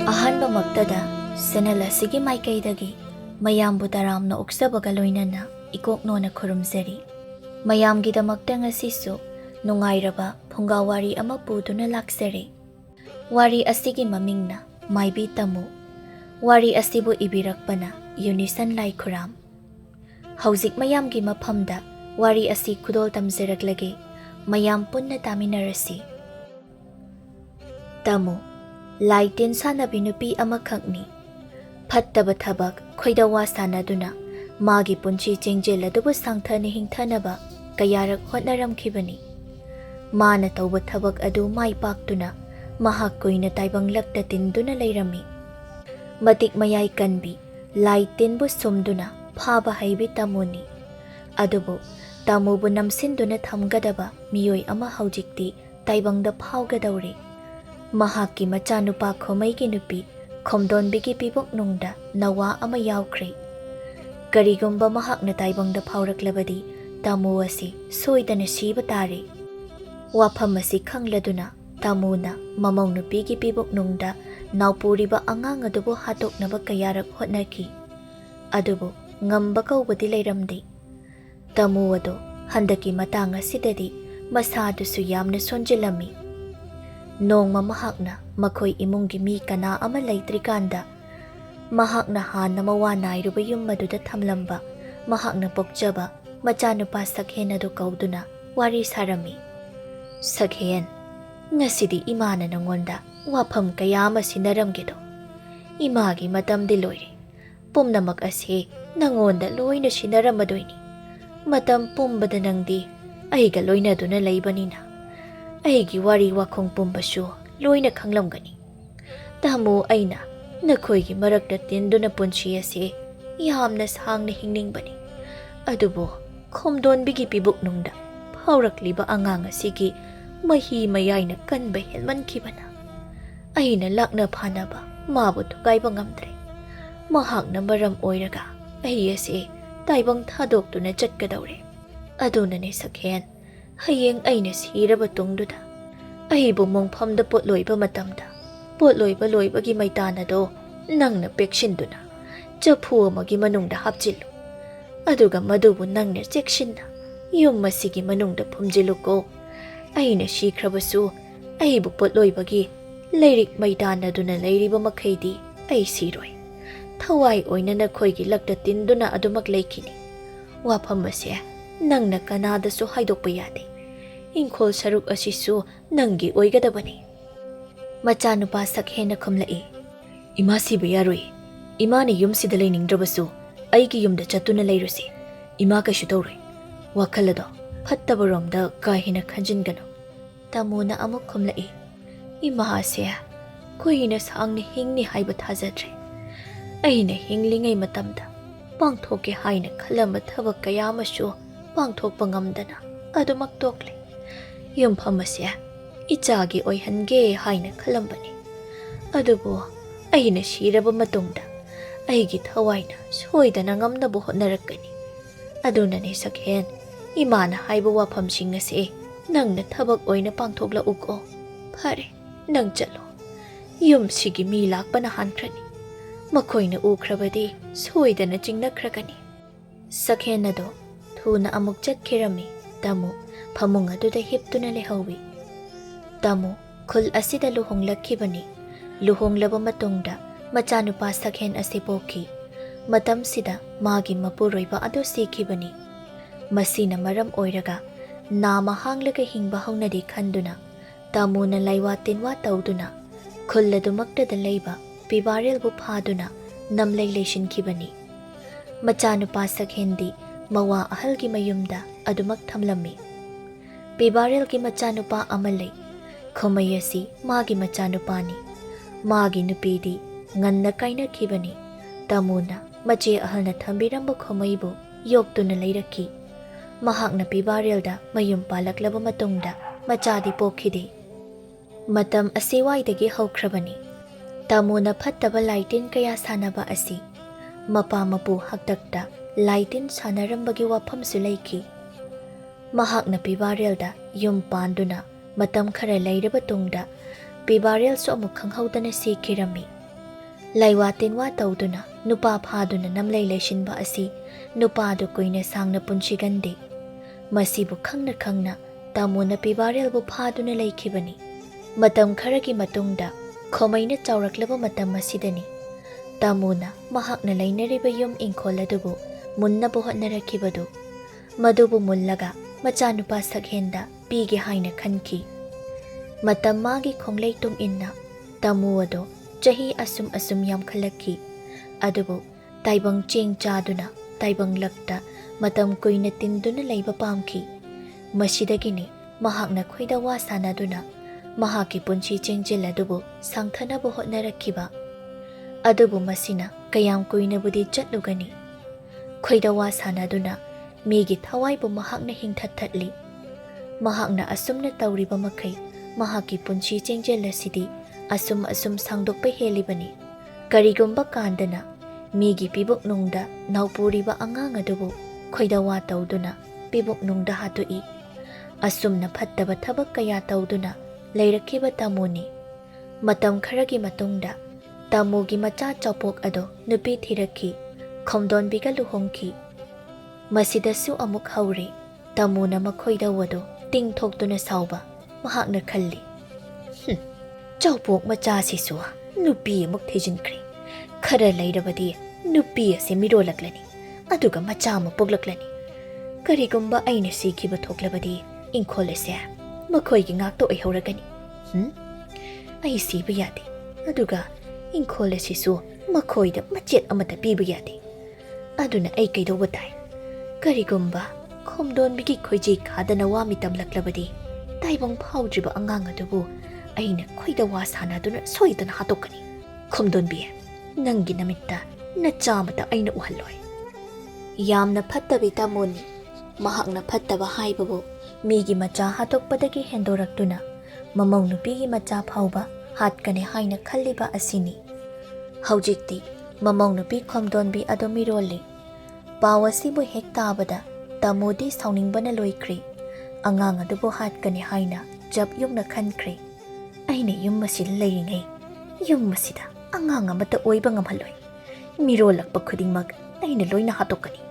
ꯑꯍꯥꯟꯕꯃꯛꯇꯗ channel ꯑꯁꯤꯒꯤ ꯃꯥꯏꯀꯩꯗꯒꯤ ꯃꯌꯥꯝꯕꯨ ꯇꯔꯥꯝꯅ ꯑꯣꯛꯆꯕꯒ ꯂꯣꯏꯅꯅ ꯏꯀꯣꯛꯅꯣꯅ ꯈꯨꯔꯨꯝꯖꯔꯤ꯫ ꯃꯌꯥꯝꯒꯤꯗꯃꯛꯇ ꯉꯁꯤꯁꯨ ꯅꯨꯡꯉꯥꯏꯔꯕ ꯐꯨꯡꯒꯥ ꯋꯥꯔꯤ ꯑꯃ ꯄꯨꯗꯨꯅ ꯂꯥꯛꯆꯔꯦ꯫ ꯋꯥꯔꯤ ꯑꯁꯤꯒꯤ ꯃꯃꯤꯡꯅ ꯃꯥꯏꯕꯤ ꯇꯥꯃꯨ꯫ ꯋꯥꯔꯤ ꯑꯁꯤꯕꯨ ꯏꯕꯤꯔꯛꯄꯅ ꯌꯨꯅꯤꯁꯟ ꯂꯥꯏꯈꯨꯔꯥꯝ꯫ ꯍꯧꯖꯤꯛ ꯃꯌꯥꯝꯒꯤ ꯃꯐꯝꯗ ꯋꯥꯔꯤ ꯑꯁꯤ ꯈꯨꯗꯣꯜ ꯇꯝꯖꯔꯛꯂꯒꯦ, ꯃꯌꯥꯝ ꯄꯨꯟꯅ ꯇꯥꯃꯤꯟꯅꯔꯁꯤ꯫ ꯇꯥꯃꯨ ꯂꯥꯏ ꯇꯤꯟ ꯁꯥꯟꯅꯕꯤ ꯅꯨꯄꯤ ꯑꯃꯈꯛꯅꯤ꯫ ꯐꯠꯇꯕ ꯊꯕꯛ ꯈꯣꯏꯗꯧꯋꯥ ꯁꯥꯟꯅꯗꯨꯅ ꯃꯥꯒꯤ ꯄꯨꯟꯁꯤ ꯆꯦꯡꯖꯦꯜ ꯑꯗꯨꯕꯨ ꯁꯥꯡꯊꯅ ꯍꯤꯡꯊꯅꯕ ꯀꯌꯥꯔꯛ ꯍꯣꯠꯅꯔꯝꯈꯤꯕꯅꯤ꯫ ꯃꯥꯅ ꯇꯧꯕ ꯊꯕꯛ ꯑꯗꯨ ꯃꯥꯏ ꯄꯥꯛꯇꯨꯅ ꯃꯍꯥꯛ ꯀꯨꯏꯅ ꯇꯥꯏꯕꯪꯂꯛꯇ ꯇꯤꯟꯗꯨꯅ ꯂꯩꯔꯝꯃꯤ꯫ ꯃꯇꯤꯛ ꯃꯌꯥꯏ ꯀꯟꯕꯤ, ꯂꯥꯏ ꯇꯤꯟꯕꯨ ꯁꯨꯝꯗꯨꯅ ꯐꯥꯕ ꯍꯩꯕꯤ ꯇꯥꯃꯨꯅꯤ꯫ ꯑꯗꯨꯕꯨ ꯇꯥꯃꯨꯕꯨ ꯅꯝꯁꯤꯟꯗꯨꯅ ꯊꯝꯒꯗꯕ ꯃꯤꯑꯣꯏ ꯑꯃ ꯍꯧꯖꯤꯛꯇꯤ ꯇꯥꯏꯕꯪꯗ ꯐꯥꯎꯒꯗꯧꯔꯦ꯫ ꯃꯍꯥꯛꯀꯤ ꯃꯆꯥꯅꯨꯄꯥ ꯈꯣꯃꯩꯒꯤ ꯅꯨꯄꯤ ꯈꯣꯝꯗꯣꯟꯕꯤꯒꯤ ꯄꯤꯕꯨꯛꯅꯨꯡꯗ ꯅꯋꯥ ꯑꯃ ꯌꯥꯎꯈ꯭ꯔꯦ꯫ ꯀꯔꯤꯒꯨꯝꯕ ꯃꯍꯥꯛꯅ ꯇꯥꯏꯕꯪꯗ ꯐꯥꯎꯔꯛꯂꯕꯗꯤ ꯇꯥꯃꯨ ꯑꯁꯤ ꯁꯣꯏꯗꯅ ꯁꯤꯕ ꯇꯥꯔꯦ꯫ ꯋꯥꯐꯝ ꯑꯁꯤ ꯈꯪꯂꯗꯨꯅ ꯇꯥꯃꯨꯅ ꯃꯃꯧ ꯅꯨꯄꯤꯒꯤ ꯄꯤꯕꯨꯛꯅꯨꯡꯗ ꯅꯥꯎꯄꯨꯔꯤꯕ ꯑꯉꯥꯡ ꯑꯗꯨꯕꯨ ꯍꯥꯠꯇꯣꯛꯅꯕ ꯀꯌꯥꯔꯛ ꯍꯣꯠꯅꯈꯤ꯫ ꯑꯗꯨꯕꯨ ꯉꯝꯕ ꯀꯧꯕꯗꯤ ꯂꯩꯔꯝꯗꯦ꯫ ꯇꯥꯃꯨ ꯑꯗꯣ ꯍꯟꯗꯛꯀꯤ ꯃꯇꯥꯡ ꯑꯁꯤꯗꯗꯤ ꯃꯁꯥꯗꯨꯁꯨ ꯌꯥꯝꯅ ꯁꯣꯟꯖꯤꯜꯂꯝꯃꯤ꯫ ꯅꯣꯡꯃ ꯃꯍꯥꯛꯅ ꯃꯈꯣꯏ ꯏꯃꯨꯡꯒꯤ ꯃꯤ ꯀꯅꯥ ꯑꯃ ꯂꯩꯇ꯭ꯔꯤꯀꯥꯟꯗ ꯃꯍꯥꯛꯅ ꯍꯥꯟꯅ ꯃꯋꯥ ꯅꯥꯏꯔꯨꯕ ꯌꯨꯝ ꯑꯗꯨꯗ ꯊꯝꯂꯝꯕ ꯃꯍꯥꯛꯅ ꯄꯣꯛꯆꯕ ꯃꯆꯥꯅꯨꯄꯥ ꯁꯛꯍꯦꯟ ꯑꯗꯨ ꯀꯧꯗꯨꯅ ꯋꯥꯔꯤ ꯁꯥꯔꯝꯃꯤ꯫ ꯁꯛꯍꯦꯟ, ꯉꯁꯤꯗꯤ ꯏꯃꯥꯅ ꯅꯉꯣꯟꯗ ꯋꯥꯐꯝ ꯀꯌꯥ ꯑꯃ ꯁꯤꯟꯅꯔꯝꯒꯦꯗꯣ꯫ ꯏꯃꯥꯒꯤ ꯃꯇꯝꯗꯤ ꯂꯣꯏꯔꯦ꯫ ꯄꯨꯝꯅꯃꯛ ꯑꯁꯤ ꯅꯉꯣꯟꯗ ꯂꯣꯏꯅ ꯁꯤꯟꯅꯔꯝꯃꯗꯣꯏꯅꯤ꯫ ꯃꯇꯝ ꯄꯨꯝꯕꯗ ꯅꯪꯗꯤ ꯑꯩꯒ ꯂꯣꯏꯅꯗꯨꯅ ꯂꯩꯕꯅꯤꯅ ꯑꯩꯒꯤ ꯋꯥꯔꯤ ꯋꯥꯈꯣꯡ ꯄꯨꯝꯕꯁꯨ ꯂꯣꯏꯅ ꯈꯪꯂꯝꯒꯅꯤ꯫ ꯇꯥꯃꯨ, ꯑꯩꯅ ꯅꯈꯣꯏꯒꯤ ꯃꯔꯛꯇ ꯇꯤꯟꯗꯨꯅ ꯄꯨꯟꯁꯤ ꯑꯁꯤ ꯌꯥꯝꯅ ꯁꯥꯡꯅ ꯍꯤꯡꯅꯤꯡꯕꯅꯤ꯫ ꯑꯗꯨꯕꯨ ꯈꯣꯝꯗꯣꯟꯕꯤꯒꯤ ꯄꯤꯕꯨꯛꯅꯨꯡꯗ ꯐꯥꯎꯔꯛꯂꯤꯕ ꯑꯉꯥꯡ ꯑꯁꯤꯒꯤ ꯃꯍꯤ ꯃꯌꯥꯏꯅ ꯀꯟꯕ ꯍꯦꯟꯃꯟꯈꯤꯕꯅ ꯑꯩꯅ ꯂꯥꯛꯅ ꯐꯥꯅꯕ ꯃꯥꯕꯨ ꯊꯨꯒꯥꯏꯕ ꯉꯝꯗ꯭ꯔꯦ꯫ ꯃꯍꯥꯛꯅ ꯃꯔꯝ ꯑꯣꯏꯔꯒ ꯑꯩ ꯑꯁꯤ ꯇꯥꯏꯕꯪ ꯊꯥꯗꯣꯛꯇꯨꯅ ꯆꯠꯀꯗꯧꯔꯦ꯫ ꯑꯗꯨꯅꯅꯦ ꯁꯛꯍꯦꯟ, ꯍꯌꯦꯡ ꯑꯩꯅ ꯁꯤꯔꯕ ꯇꯨꯡꯗꯨꯗ ꯑꯩꯕꯨ ꯃꯣꯡꯐꯝꯗ ꯄꯣꯠꯂꯣꯏꯕ ꯃꯇꯝꯗ ꯄꯣꯠꯂꯣꯏꯕ ꯂꯣꯏꯕꯒꯤ ꯃꯩꯇꯥꯟ ꯑꯗꯣ ꯅꯪꯅ ꯄꯦꯛꯁꯤꯟꯗꯨꯅ ꯆꯐꯨ ꯑꯃꯒꯤ ꯃꯅꯨꯡꯗ ꯍꯥꯞꯆꯤꯜꯂꯨ꯫ ꯑꯗꯨꯒ ꯃꯗꯨꯕꯨ ꯅꯪꯅ ꯆꯦꯛꯁꯤꯟꯅ ꯌꯨꯝ ꯑꯁꯤꯒꯤ ꯃꯅꯨꯡꯗ ꯐꯨꯝꯖꯤꯜꯂꯨꯀꯣ꯫ ꯑꯩꯅ ꯁꯤꯈ꯭ꯔꯕꯁꯨ ꯑꯩꯕꯨ ꯄꯣꯠꯂꯣꯏꯕꯒꯤ ꯂꯩꯔꯤꯛ ꯃꯩꯇꯥꯟ ꯑꯗꯨꯅ ꯂꯩꯔꯤꯕ ꯃꯈꯩꯗꯤ ꯑꯩ ꯁꯤꯔꯣꯏ꯫ ꯊꯋꯥꯏ ꯑꯣꯏꯅ ꯅꯈꯣꯏꯒꯤ ꯂꯛꯇ ꯇꯤꯟꯗꯨꯅ ꯑꯗꯨꯃꯛ ꯂꯩꯈꯤꯅꯤ꯫ ꯋꯥꯐꯝ ꯑꯁꯦ ꯅꯪꯅ ꯀꯅꯥꯗꯁꯨ ꯍꯥꯏꯗꯣꯛꯄ ꯌꯥꯗꯦ꯫ ꯏꯪꯈꯣꯜ ꯁꯔꯨꯛ ꯑꯁꯤꯁꯨ ꯅꯪꯒꯤ ꯑꯣꯏꯒꯗꯕꯅꯤ꯫ ꯃꯆꯥꯅꯨꯄꯥ ꯁꯛꯍꯦꯟꯅ ꯈꯨꯝꯂꯛꯏ, ꯏꯃꯥ ꯁꯤꯕ ꯌꯥꯔꯣꯏ꯫ ꯏꯃꯥꯅ ꯌꯨꯝꯁꯤꯗ ꯂꯩꯅꯤꯡꯗ꯭ꯔꯕꯁꯨ ꯑꯩꯒꯤ ꯌꯨꯝꯗ ꯆꯠꯇꯨꯅ ꯂꯩꯔꯨꯁꯤ꯫ ꯏꯃꯥ ꯀꯩꯁꯨ ꯇꯧꯔꯣꯏ꯫ ꯋꯥꯈꯜ ꯑꯗꯣ ꯐꯠꯇꯕꯔꯣꯝꯗ ꯀꯥ ꯍꯦꯟꯅ ꯈꯟꯖꯤꯟꯒꯅꯨ꯫ ꯇꯥꯃꯨꯅ ꯑꯃꯨꯛ ꯈꯨꯝꯂꯛꯏ, ꯏꯃꯥꯁꯦ ꯀꯨꯏꯅ ꯁꯥꯡꯅ ꯍꯤꯡꯅꯤ ꯍꯥꯏꯕ ꯊꯥꯖꯗ꯭ꯔꯦ꯫ ꯑꯩꯅ ꯍꯤꯡꯂꯤꯉꯩ ꯃꯇꯝꯗ ꯄꯥꯡꯊꯣꯛꯀꯦ ꯍꯥꯏꯅ ꯈꯜꯂꯝꯕ ꯊꯕꯛ ꯀꯌꯥ ꯑꯃꯁꯨ ꯄꯥꯡꯊꯣꯛꯄ ꯉꯝꯗꯅ ꯑꯗꯨꯃꯛ ꯇꯣꯛꯂꯦ꯫ ꯌꯨꯝꯐꯝ ꯑꯁꯦ ꯏꯆꯥꯒꯤ ꯑꯣꯏꯍꯟꯒꯦ ꯍꯥꯏꯅ ꯈꯜꯂꯝꯕꯅꯤ꯫ ꯑꯗꯨꯕꯨ ꯑꯩꯅ ꯁꯤꯔꯕ ꯃꯇꯨꯡꯗ ꯑꯩꯒꯤ ꯊꯋꯥꯏꯅ ꯁꯣꯏꯗꯅ ꯉꯝꯅꯕ ꯍꯣꯠꯅꯔꯛꯀꯅꯤ꯫ ꯑꯗꯨꯅꯅꯦ ꯁꯛꯍꯦꯟ, ꯏꯃꯥꯅ ꯍꯥꯏꯕ ꯋꯥꯐꯝꯁꯤꯡ ꯑꯁꯤ ꯅꯪꯅ ꯊꯕꯛ ꯑꯣꯏꯅ ꯄꯥꯡꯊꯣꯛꯂꯛꯎꯀꯣ꯫ ꯐꯔꯦ, ꯅꯪ ꯆꯠꯂꯣ꯫ ꯌꯨꯝꯁꯤꯒꯤ ꯃꯤ ꯂꯥꯛꯄꯅ ꯍꯥꯟꯈ꯭ꯔꯅꯤ꯫ ꯃꯈꯣꯏꯅ ꯎꯈ꯭ꯔꯕꯗꯤ ꯁꯣꯏꯗꯅ ꯆꯤꯡꯅꯈ꯭ꯔꯒꯅꯤ꯫ ꯁꯛꯍꯦꯟ ꯑꯗꯣ ꯊꯨꯅ ꯑꯃꯨꯛ ꯆꯠꯈꯤꯔꯝꯃꯤ꯫ ꯇꯥꯃꯨ ꯐꯃꯨꯡ ꯑꯗꯨꯗ ꯍꯤꯞꯇꯨꯅ ꯂꯩꯍꯧꯏ꯫ ꯇꯥꯃꯨ ꯈꯨꯜ ꯑꯁꯤꯗ ꯂꯨꯍꯣꯡꯂꯛꯈꯤꯕꯅꯤ꯫ ꯂꯨꯍꯣꯡꯂꯕ ꯃꯇꯨꯡꯗ ꯃꯆꯥꯅꯨꯄꯥ ꯁꯛꯍꯦꯟ ꯑꯁꯤ ꯄꯣꯛꯈꯤ꯫ ꯃꯇꯝꯁꯤꯗ ꯃꯥꯒꯤ ꯃꯄꯨꯔꯣꯏꯕ ꯑꯗꯨ ꯁꯤꯈꯤꯕꯅꯤ꯫ ꯃꯁꯤꯅ ꯃꯔꯝ ꯑꯣꯏꯔꯒ ꯅꯥꯃ ꯍꯥꯡꯂꯒ ꯍꯤꯡꯕ ꯍꯧꯅꯗꯦ ꯈꯟꯗꯨꯅ ꯇꯥꯃꯨꯅ ꯂꯩꯋꯥ ꯇꯤꯟꯋꯥ ꯇꯧꯗꯨꯅ ꯈꯨꯜ ꯑꯗꯨꯃꯛꯇꯗ ꯂꯩꯕ ꯄꯤꯕꯥꯔꯦꯜꯕꯨ ꯐꯥꯗꯨꯅ ꯅꯝꯂꯩ ꯂꯩꯁꯤꯟꯈꯤꯕꯅꯤ꯫ ꯃꯆꯥꯅꯨꯄꯥ ꯁꯛꯍꯦꯟꯗꯤ ꯃꯋꯥ ꯑꯍꯜꯒꯤ ꯃꯌꯨꯝꯗ ꯑꯗꯨꯃꯛ ꯊꯝꯂꯝꯃꯤ꯫ ꯄꯤꯕꯥꯔꯦꯜꯒꯤ ꯃꯆꯥꯅꯨꯄꯥ ꯑꯃ ꯂꯩ꯫ ꯈꯣꯃꯩ ꯑꯁꯤ ꯃꯥꯒꯤ ꯃꯆꯥꯅꯨꯄꯥꯅꯤ꯫ ꯃꯥꯒꯤ ꯅꯨꯄꯤꯗꯤ ꯉꯟꯅ ꯀꯥꯏꯅꯈꯤꯕꯅꯤ꯫ ꯇꯥꯃꯨꯅ ꯃꯆꯦ ꯑꯍꯜꯅ ꯊꯝꯕꯤꯔꯝꯕ ꯈꯣꯃꯩꯕꯨ ꯌꯣꯛꯇꯨꯅ ꯂꯩꯔꯛꯈꯤ꯫ ꯃꯍꯥꯛꯅ ꯄꯤꯕꯥꯔꯦꯜꯗ ꯃꯌꯨꯝ ꯄꯥꯜꯂꯛꯂꯕ ꯃꯇꯨꯡꯗ ꯃꯆꯥꯗꯤ ꯄꯣꯛꯈꯤꯗꯦ꯫ ꯃꯇꯝ ꯑꯁꯤꯋꯥꯏꯗꯒꯤ ꯍꯧꯈ꯭ꯔꯕꯅꯤ꯫ ꯇꯥꯃꯨꯅ ꯐꯠꯇꯕ ꯂꯥꯏꯇꯤꯟ ꯀꯌꯥ ꯁꯥꯟꯅꯕ ꯑꯁꯤ ꯃꯄꯥ ꯃꯄꯨ ꯍꯥꯛꯇꯛꯇ ꯂꯥꯏꯇꯤꯟ ꯁꯥꯟꯅꯔꯝꯕꯒꯤ ꯋꯥꯐꯝꯁꯨ ꯂꯩꯈꯤ꯫ ꯃꯍꯥꯛꯅ ꯄꯤꯕꯥꯔꯦꯜꯗ ꯌꯨꯝ ꯄꯥꯟꯗꯨꯅ ꯃꯇꯝ ꯈꯔ ꯂꯩꯔꯕ ꯇꯨꯡꯗ ꯄꯤꯕꯥꯔꯦꯜꯁꯨ ꯑꯃꯨꯛ ꯈꯪꯍꯧꯗꯅ ꯁꯤꯈꯤꯔꯝꯃꯤ꯫ Laiwa tinwa tauduna nupa phaduna namlai leishinba asi nupadu kuina sangna punchigande. Masibu khangna khangna tamuna pibarelbu phaduna laikhibani. Matam kharagi matungda khomaina chauraklaba matam asidani. Tamuna mahakna lainariba yum ingkhol adubu munnabu hotnarakibadu. Madubu mullaga machanupa sakhenda pige haina khanki. Matam magi khonglei tung inna tamu ado chahi asum yam khalaki. Adubu taibang cheng chaduna taibang lakta matam kuina tinduna laiba pamki. Masidagini mahakna khoida wa sanaduna mahaki punchi chengjel adubu sangthanabu hotnarakiba. Adubu masina kayam kuina budi chatlugani. Khoida wa sanaduna migi thawaibu mahakna hingthathatli. Mahakna asumna tauriba makai mahaki punchi chengjel asidi asum sangdokpa helibani. Karigumba kandana migi pibuk nungda naupuriba angang adubu khoida wa tauduna pibuk nungda hatui. Asumna phattaba thabak kaya tauduna leirakhiba tamuni. Matam kharagi matungda tamugi macha chapok ado nupi thirakhi khomdon biga luhongki. Masidasu amuk hauri tamuna makhoida wado tingthoktuna sauba mahakna khalli. Chapok macha sisua nupi amuk thijinkhri. Khara leirabadi nupi ase mirolaklani aduga macha ama poklaklani. Karigumba aina sikhiba thoklabadi ingkholese makhoigi ngakto aihoragani. Ai siba yade aduga ingkholesisu makhoida machet amata piba yade. Aduna ai kaidoba tai. Karigumba khomdon bigi khoiji khadana wa mitam laklabadi taibang phaudriba angang adubu aina khoida wa sanaduna soidana hatokani. Khomdon bi nangi namitta nachamata aina uhalloi. Yamna phattabi tamuni mahakna phattaba haibabu migi macha hatokpadagi hendoraktuna mamau nupigi macha phauba hatkane haina khalliba asini. Haujikti mamau nupi khomdonbi adomiroli. Pawasibu hek tabada tamudi sauningbana loikri. Angang adubu hatkane haina jab yumna khankri. Aina yum masid leiringai yum masida angang amata oiba ngamhaloi. Mirolakpa khudingmak aina loina hatokani.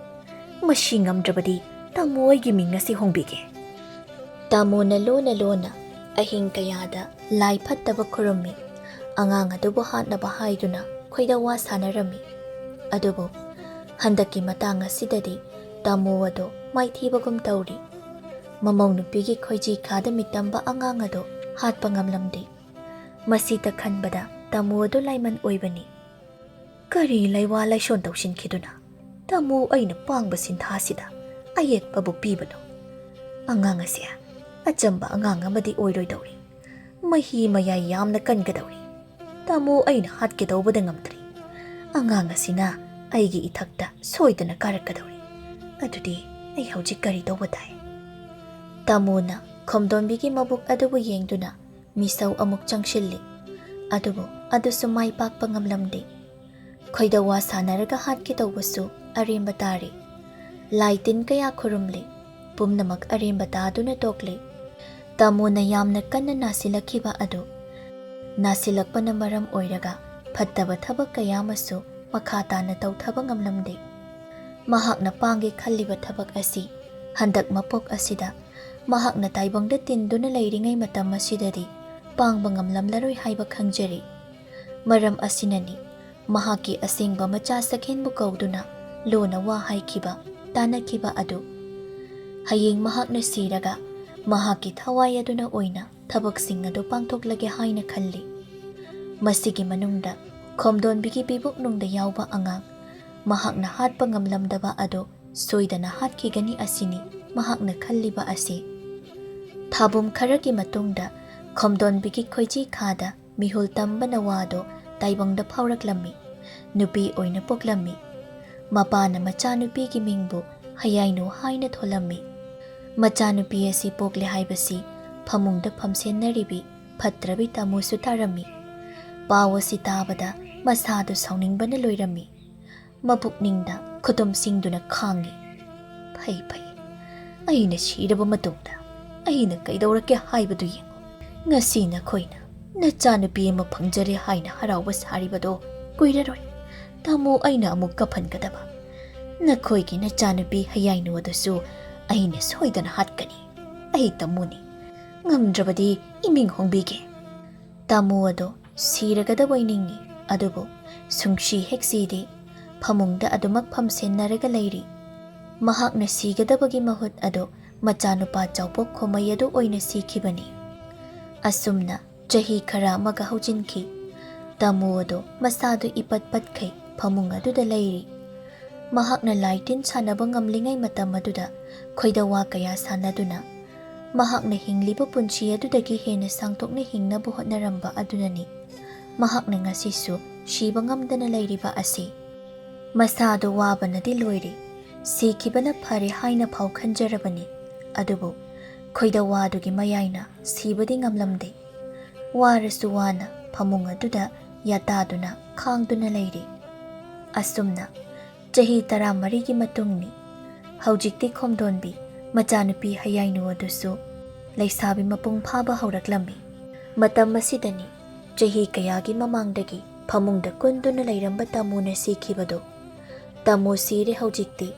Mashi ngamdrabadi tamu aigi ming asi hongbige. Tamu na lona ahing kayada lai phattaba khurummi. Angang adubu hatnaba haiduna khoida wa sanarami. Adubu handaki matang asidadi tamu ado maithibagum tauri. Mamau nupigi khoiji khada mitamba angang ado hatpa ngamlamdi. Masita khanbada tamu ado laiman oibani. Kari laiwa laishon tawshinkhiduna tamu aina pangba sinthasida ayek babu pibano. Angang asya achamba angang amadi oiroidawri. Mahi mayai yamna kangadawri. Tamu aina hatkidawbada ngamdri. Angang asina aigi ithakta soidana karakadawri. Adudi ai haujik kari tawba tai. Tamuna khomdonbigi mabuk adubu yengduna misau amuk changshilli. Adubu adusu mai pakpa ngamlamdi. Khoida wa sanaraga hatkidawbasu aremba tari. Laitin kaya khurumli pumnamak aremba taduna tokli. Tamuna yamna kanna nasilakhiba adu nasilakpana maram oiraga phattaba thabak kaya masu makha tana tawthaba ngamlamdi. Mahakna pangi khalliba thabak asi handak mapok asida mahakna taibangda tinduna leiringai matam asidadi pangba ngamlamlaroi haiba khangjari. Maram asinani mahaki asingba macha sakhenbu kauduna lona wa haikhiba tanakiba adu. Haying mahakna siraga mahaki thawai aduna oina thabaksing adu pangthoklage haina khalli. Masigi manungda khomdonbigi bibuk nungda yauba angang mahakna hatpa ngamlamdaba adu soidana hatkigani asini mahakna khalliba asi. Thabum kharagi matungda khomdonbigi khoiji khada mihul tambana wado taibangda phauraklammi. Nupi oina poklammi. Mapana machanupigi mingbu hayainu haina tholammi. Machanupi asi pokle haibasi phamungda phamsennaribi phatrabi tamusu tarami. Pawasi tabada masadu sauningbana loirami. Mapukningda khutum singduna khangi. Phai aina shiraba matungda aina kaidawrake haibadu yengo. Ngasina khoina nachanupi ama phangjare haina harauba saribado Kuiraroi. Tamu aina amuk kaphankadaba. Nakhoigi nachanupi hayainu adusu aina soidana hatkani. Ai tamuni. Ngamdrabadi iming hongbige. Tamu ado siragadaba iningi. Adubu sungshi heksidi. Phamungda adumak phamsennaraga leiri. Mahakna sigadabagi mahut ado machanupa chawpok khomai adu oina sikhibani. Asumna chahi khara amaga haujinki. Tamu ado masadu ipat patkai phamung aduda leiri. Mahakna laitin sanaba ngamlingai matam aduda khoidawa kaya sanaduna. Mahakna hingliba punchi adudagi hena sangtokna hingnabu hotnaramba adunani. Mahakna ngasisu shiba ngamdana leiriba asi. Masado wabanadi loiri. Sikibana phare haina phau khanjarabani. Adubu khoidawa adugi mayaina sibadi ngamlamde. Warasu wana phamung aduda yataduna khangduna leiri. Asumna chahi 13 gi matungni haujikti khomdonbi machanupi hayainu adusu leisabi mapung phaba hauraklammi. Matam asidani chahi kayagi mamangdagi phamungda kunduna leiramba tamuna sikhibado. Tamu sire haujikti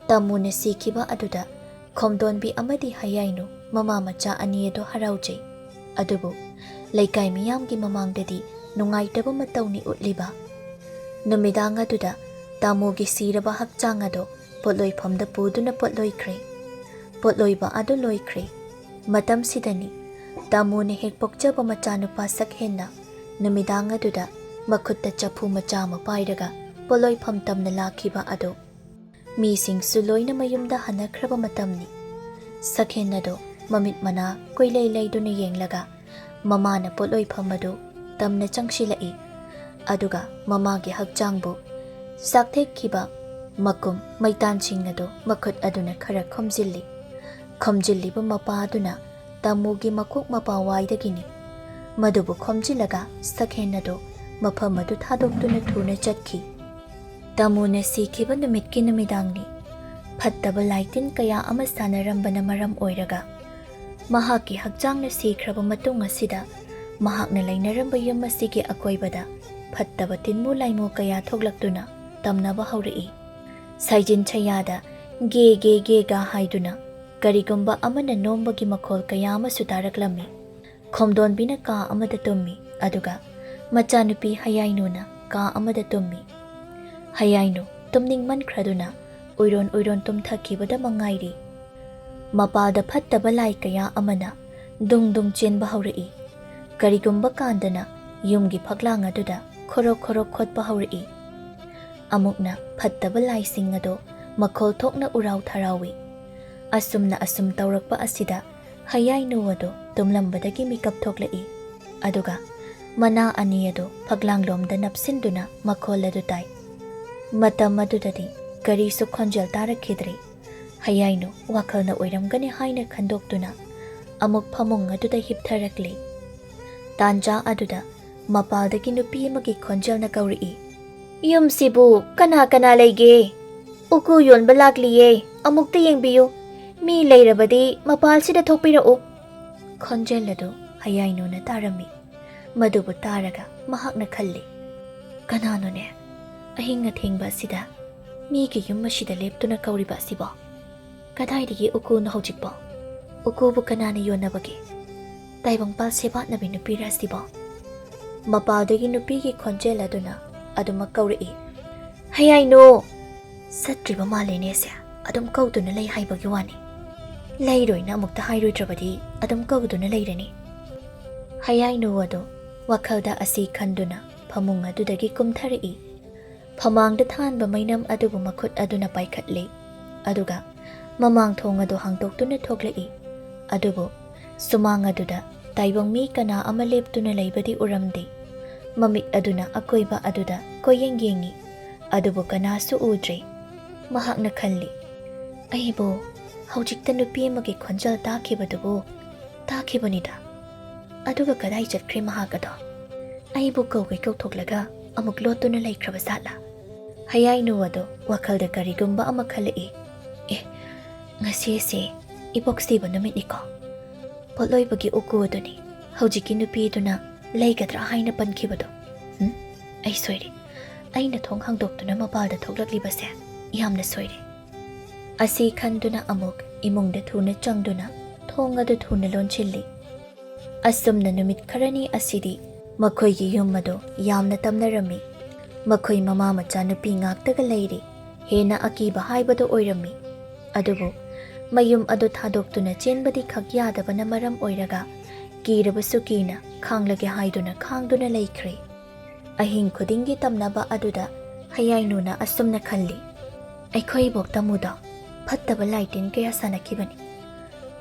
tamuna sikhiba aduda khomdonbi amadi hayainu mama macha ani ado haraujai. Adubu leikai miyamgi mamangdadi nungaitaba matawni utliba. Numidang aduda tamugi siraba hakchang ado potloi phamda puduna potloi kre. Potloi ba ado loi kre. Matam sidani tamune hek pokchaba machanupa sakhenna numidang aduda makutta chapu macha ma pairaga potloi phamtamna lakhiba ado. Mising suloina mayumda hanakraba matamni. Sakhenna do mamit mana koilei leiduna yenglaga mamana potloi phamadu tamna changshilai. Aduga mamagi hakchangbu sakthek kiba makum maitan singnado makut aduna khara khomjilli. Khomjilliba mapa aduna tamugi makok mapa waidagini. Madubu khomjilaga sakhenado mafam adu thadokduna thuna chatki. Tamuna sikhiba numitki numidangni. Fattaba laitin kaya ama sanarambana maram oiraga. Mahaki hakchangna sikraba matung asida mahakna lainaramba yum asigi akoibada fattaba tinmu laimu kaya thoklaktuna tamnaba haurai. Saijin chayada ge ga haiduna karigumba amana nombagi makhol kaya ama sutaraklammi. Khomdonbina ka amada tummi aduga machanupi hayainuna ka amada tummi. Hayainu tumningman khraduna uiron tumthakibada mangairi. Mapada fattaba lai kaya amana dung chenba haurai. Karigumba kandana yumgi phaklang aduda khoro khotba haurai. Amukna fattaba laising ado makhol thokna urau tharawi. Asumna asum taurakpa asida hayainu ado tumlambadagi mikap thoklai. Aduga mana ani ado phaklanglomda napsinduna makhol adu tai. Matam adudadi karisu khonjal tarakhidri. Hayainu wakhalna oiramgani haina khandoktuna amuk phamung aduda hiptharakli. Tanja aduda mapaldagi nupi amagi khonjalna kauri. Yum sibu kana leige. Uku yonba lakliye amukta yengbiyu. Mi leirabadi mapal sida thokpirau. Khonjal adu hayainu na tarami. Madubu taraga mahakna khalli. Kanano ne ahinga thengba sida mi ki yum masida leptuna kauriba sibo. Kadaidagi uku na hojikbo. Uku bu kanana yonabagi. Taibangpal sebat nabi nupi rasibo. Mapaldagi nupi ki khonjal aduna aduma kauri. Hayainu satriba malene se adum kauduna lei haibagi wani. Leiroina amukta hairoidrabadi adum kauduna leirani. Hayainu ado wakhalda asi khanduna phamung adudagi kumthari. Phamangda thanba mainam adubu makhut aduna paikhatli. Aduga mamang thong ado hangtoktuna thoklai. Adubu sumang aduda taibang mi kana ama leptuna leibadi uramdi. Mamit aduna akoiba aduda koyeng yengi. Adubu kanasu udri. Mahakna khalli. Aibo haujikta nupi amagi khonjal takhibadubu takhibanida. Aduga kadai chatkre mahakado. Aibo kaugai kauthoklaga amuk lotuna laikhraba satla. Hayainu ado wakhalda karigumba ama khalai. Ngasi se iboksiba numitniko. Potloibagi uku aduni haujiki nupi aduna leigadra haina pankhibado. Ai soiri ꯑꯩꯅ ꯊꯣꯡ ꯍꯥꯡꯗꯣꯛꯇꯨꯅ ꯃꯄꯥꯜꯗ ꯊꯣꯛꯂꯛꯂꯤꯕꯁꯦ ꯌꯥꯝꯅ ꯁꯣꯏꯔꯦ꯫ ꯑꯁꯤ ꯈꯟꯗꯨꯅ ꯑꯃꯨꯛ ꯏꯃꯨꯡꯗ ꯊꯨꯅ ꯆꯪꯗꯨꯅ ꯊꯣꯡ ꯑꯗꯨ ꯊꯨꯅ ꯂꯣꯟꯁꯤꯜꯂꯤ꯫ ꯑꯁꯨꯝꯅ ꯅꯨꯃꯤꯠ ꯈꯔꯅꯤ ꯑꯁꯤꯗꯤ ꯃꯈꯣꯏꯒꯤ ꯌꯨꯝ ꯑꯗꯨ ꯌꯥꯝꯅ ꯇꯝꯅꯔꯝꯃꯤ꯫ ꯃꯈꯣꯏ ꯃꯃꯥ ꯃꯆꯥ ꯅꯨꯄꯤ ꯉꯥꯛꯇꯒ ꯂꯩꯔꯤ꯫ ꯍꯦꯟꯅ ꯑꯀꯤꯕ ꯍꯥꯏꯕꯗꯨ ꯑꯣꯏꯔꯝꯃꯤ꯫ ꯑꯗꯨꯕꯨ ꯃꯌꯨꯝ ꯑꯗꯨ ꯊꯥꯗꯣꯛꯇꯨꯅ ꯆꯦꯟꯕꯗꯤ ꯈꯛ ꯌꯥꯗꯕꯅ ꯃꯔꯝ ꯑꯣꯏꯔꯒ ꯀꯤꯔꯕꯁꯨ ꯀꯤꯅ ꯈꯥꯡꯂꯒꯦ ꯍꯥꯏꯗꯨꯅ ꯈꯥꯡꯗꯨꯅ ꯂꯩꯈ꯭ꯔꯦ꯫ ꯑꯍꯤꯡ ꯈꯨꯗꯤꯡꯒꯤ ꯇꯝꯅꯕ ꯑꯗꯨꯗ ꯍꯌꯥꯏꯅꯨꯅ ꯑꯁꯨꯝꯅ ꯈꯜꯂꯤ꯫ ꯑꯩꯈꯣꯏ ꯏꯕꯣꯛ ꯇꯥꯃꯨꯗꯣ ꯐꯠꯇꯕ ꯂꯥꯏꯇꯤꯟ ꯀꯌꯥ ꯁꯥꯟꯅꯈꯤꯕꯅꯤ꯫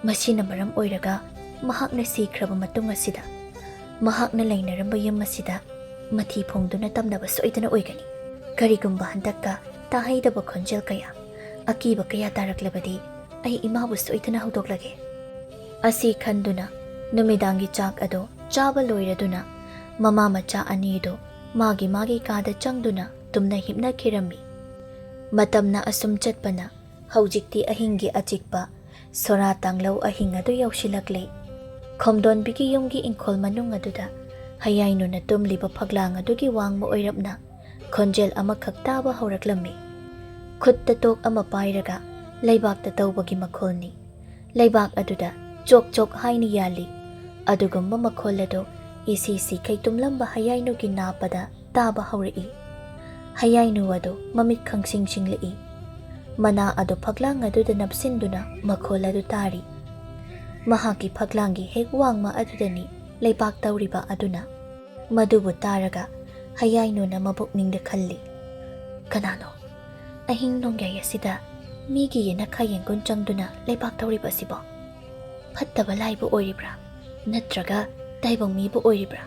ꯃꯁꯤꯅ ꯃꯔꯝ ꯑꯣꯏꯔꯒ ꯃꯍꯥꯛꯅ ꯁꯤꯈ꯭ꯔꯕ ꯃꯇꯨꯡ ꯑꯁꯤꯗ ꯃꯍꯥꯛꯅ ꯂꯩꯅꯔꯝꯕ ꯌꯨꯝ ꯑꯁꯤꯗ ꯃꯊꯤ ꯐꯣꯡꯗꯨꯅ ꯇꯝꯅꯕ ꯁꯣꯏꯗꯅ ꯑꯣꯏꯒꯅꯤ꯫ ꯀꯔꯤꯒꯨꯝꯕ ꯍꯟꯗꯛꯀ ꯇꯥꯍꯩꯗꯕ ꯈꯣꯟꯖꯦꯜ ꯀꯌꯥ, ꯑꯀꯤꯕ ꯀꯌꯥ ꯇꯥꯔꯛꯂꯕꯗꯤ ꯑꯩ ꯏꯃꯥꯕꯨ ꯁꯣꯏꯗꯅ ꯍꯧꯗꯣꯛꯂꯒꯦ꯫ ꯑꯁꯤ ꯈꯟꯗꯨꯅ ꯅꯨꯃꯤꯗꯥꯡꯒꯤ ꯆꯥꯛ ꯑꯗꯨ ꯆꯥꯕ ꯂꯣꯏꯔꯗꯨꯅ ꯃꯃꯥ ꯃꯆꯥ ꯑꯅꯤꯗꯨ ꯃꯥꯒꯤ ꯃꯥꯒꯤ ꯀꯥꯗ ꯆꯪꯗꯨꯅ ꯇꯨꯝꯅ ꯍꯤꯞꯅꯈꯤꯔꯝꯃꯤ꯫ ꯃꯇꯝꯅ ꯑꯁꯨꯝ ꯆꯠꯄꯅ ꯍꯧꯖꯤꯛꯇꯤ ꯑꯍꯤꯡꯒꯤ ꯑꯆꯤꯛꯄ ꯁꯣꯔꯥ ꯇꯥꯡꯂꯧ ꯑꯍꯤꯡ ꯑꯗꯨ ꯌꯧꯁꯤꯜꯂꯛꯂꯦ꯫ ꯈꯣꯝꯗꯣꯟꯕꯤꯒꯤ ꯌꯨꯝꯒꯤ ꯏꯪꯈꯣꯜ ꯃꯅꯨꯡ ꯑꯗꯨꯗ ꯍꯌꯥꯏꯅꯨꯅ ꯇꯨꯝꯂꯤꯕ ꯐꯛꯂꯥꯡ ꯑꯗꯨꯒꯤ ꯋꯥꯡꯃ ꯑꯣꯏꯔꯞꯅ ꯈꯣꯟꯖꯦꯜ ꯑꯃꯈꯛ ꯇꯥꯕ ꯍꯧꯔꯛꯂꯝꯃꯤ꯫ ꯈꯨꯠꯇ ꯇꯣꯛ ꯑꯃ ꯄꯥꯏꯔꯒ ꯂꯩꯕꯥꯛꯇ ꯇꯧꯕꯒꯤ ꯃꯈꯣꯜꯅꯤ꯫ ꯂꯩꯕꯥꯛ ꯑꯗꯨꯗ ꯆꯣꯛ ꯆꯣꯛ ꯍꯥꯏꯅ ꯌꯥꯜꯂꯤ꯫ ꯑꯗꯨꯒꯨꯝꯕ ꯃꯈꯣꯜ ꯑꯗꯨ ꯏꯁꯤ ꯁꯤꯈꯩ ꯇꯨꯝꯂꯝꯕ ꯍꯌꯥꯏꯅꯨꯒꯤ ꯅꯥꯄꯗ ꯇꯥꯕ ꯍꯧꯔꯛꯏ꯫ ꯍꯌꯥꯏꯅꯨ ꯑꯗꯨ ꯃꯃꯤꯠ ꯈꯪꯁꯤꯡ ꯁꯤꯡꯂꯛꯏ꯫ ꯃꯅꯥ ꯑꯗꯨ ꯐꯛꯂꯥꯡ ꯑꯗꯨꯗ ꯅꯞꯁꯤꯟꯗꯨꯅ ꯃꯈꯣꯜ ꯑꯗꯨ ꯇꯥꯔꯤ꯫ ꯃꯍꯥꯛꯀꯤ ꯐꯛꯂꯥꯡꯒꯤ ꯍꯦꯛ ꯋꯥꯡꯃ ꯑꯗꯨꯗꯅꯤ ꯂꯩꯕꯥꯛ ꯇꯧꯔꯤꯕ ꯑꯗꯨꯅ꯫ ꯃꯗꯨꯕꯨ ꯇꯥꯔꯒ ꯍꯌꯥꯏꯅꯨꯅ ꯃꯕꯨꯛꯅꯤꯡꯗ ꯈꯜꯂꯤ, ꯀꯅꯥꯅꯣ ꯑꯍꯤꯡ ꯅꯣꯡꯌꯥꯏ ꯑꯁꯤꯗ ꯃꯤꯒꯤ ꯌꯦꯅꯈꯥ ꯌꯦꯡꯒꯨꯟ ꯆꯪꯗꯨꯅ ꯂꯩꯕꯥꯛ ꯇꯧꯔꯤꯕ ꯑꯁꯤꯕꯣ? ꯐꯠꯇꯕ ꯂꯥꯏꯕꯨ ꯑꯣꯏꯔꯤꯕ꯭ꯔꯥ ꯅꯠꯇ꯭ꯔꯒ ꯇꯥꯏꯕꯪ ꯃꯤꯕꯨ ꯑꯣꯏꯔꯤꯕ꯭ꯔꯥ?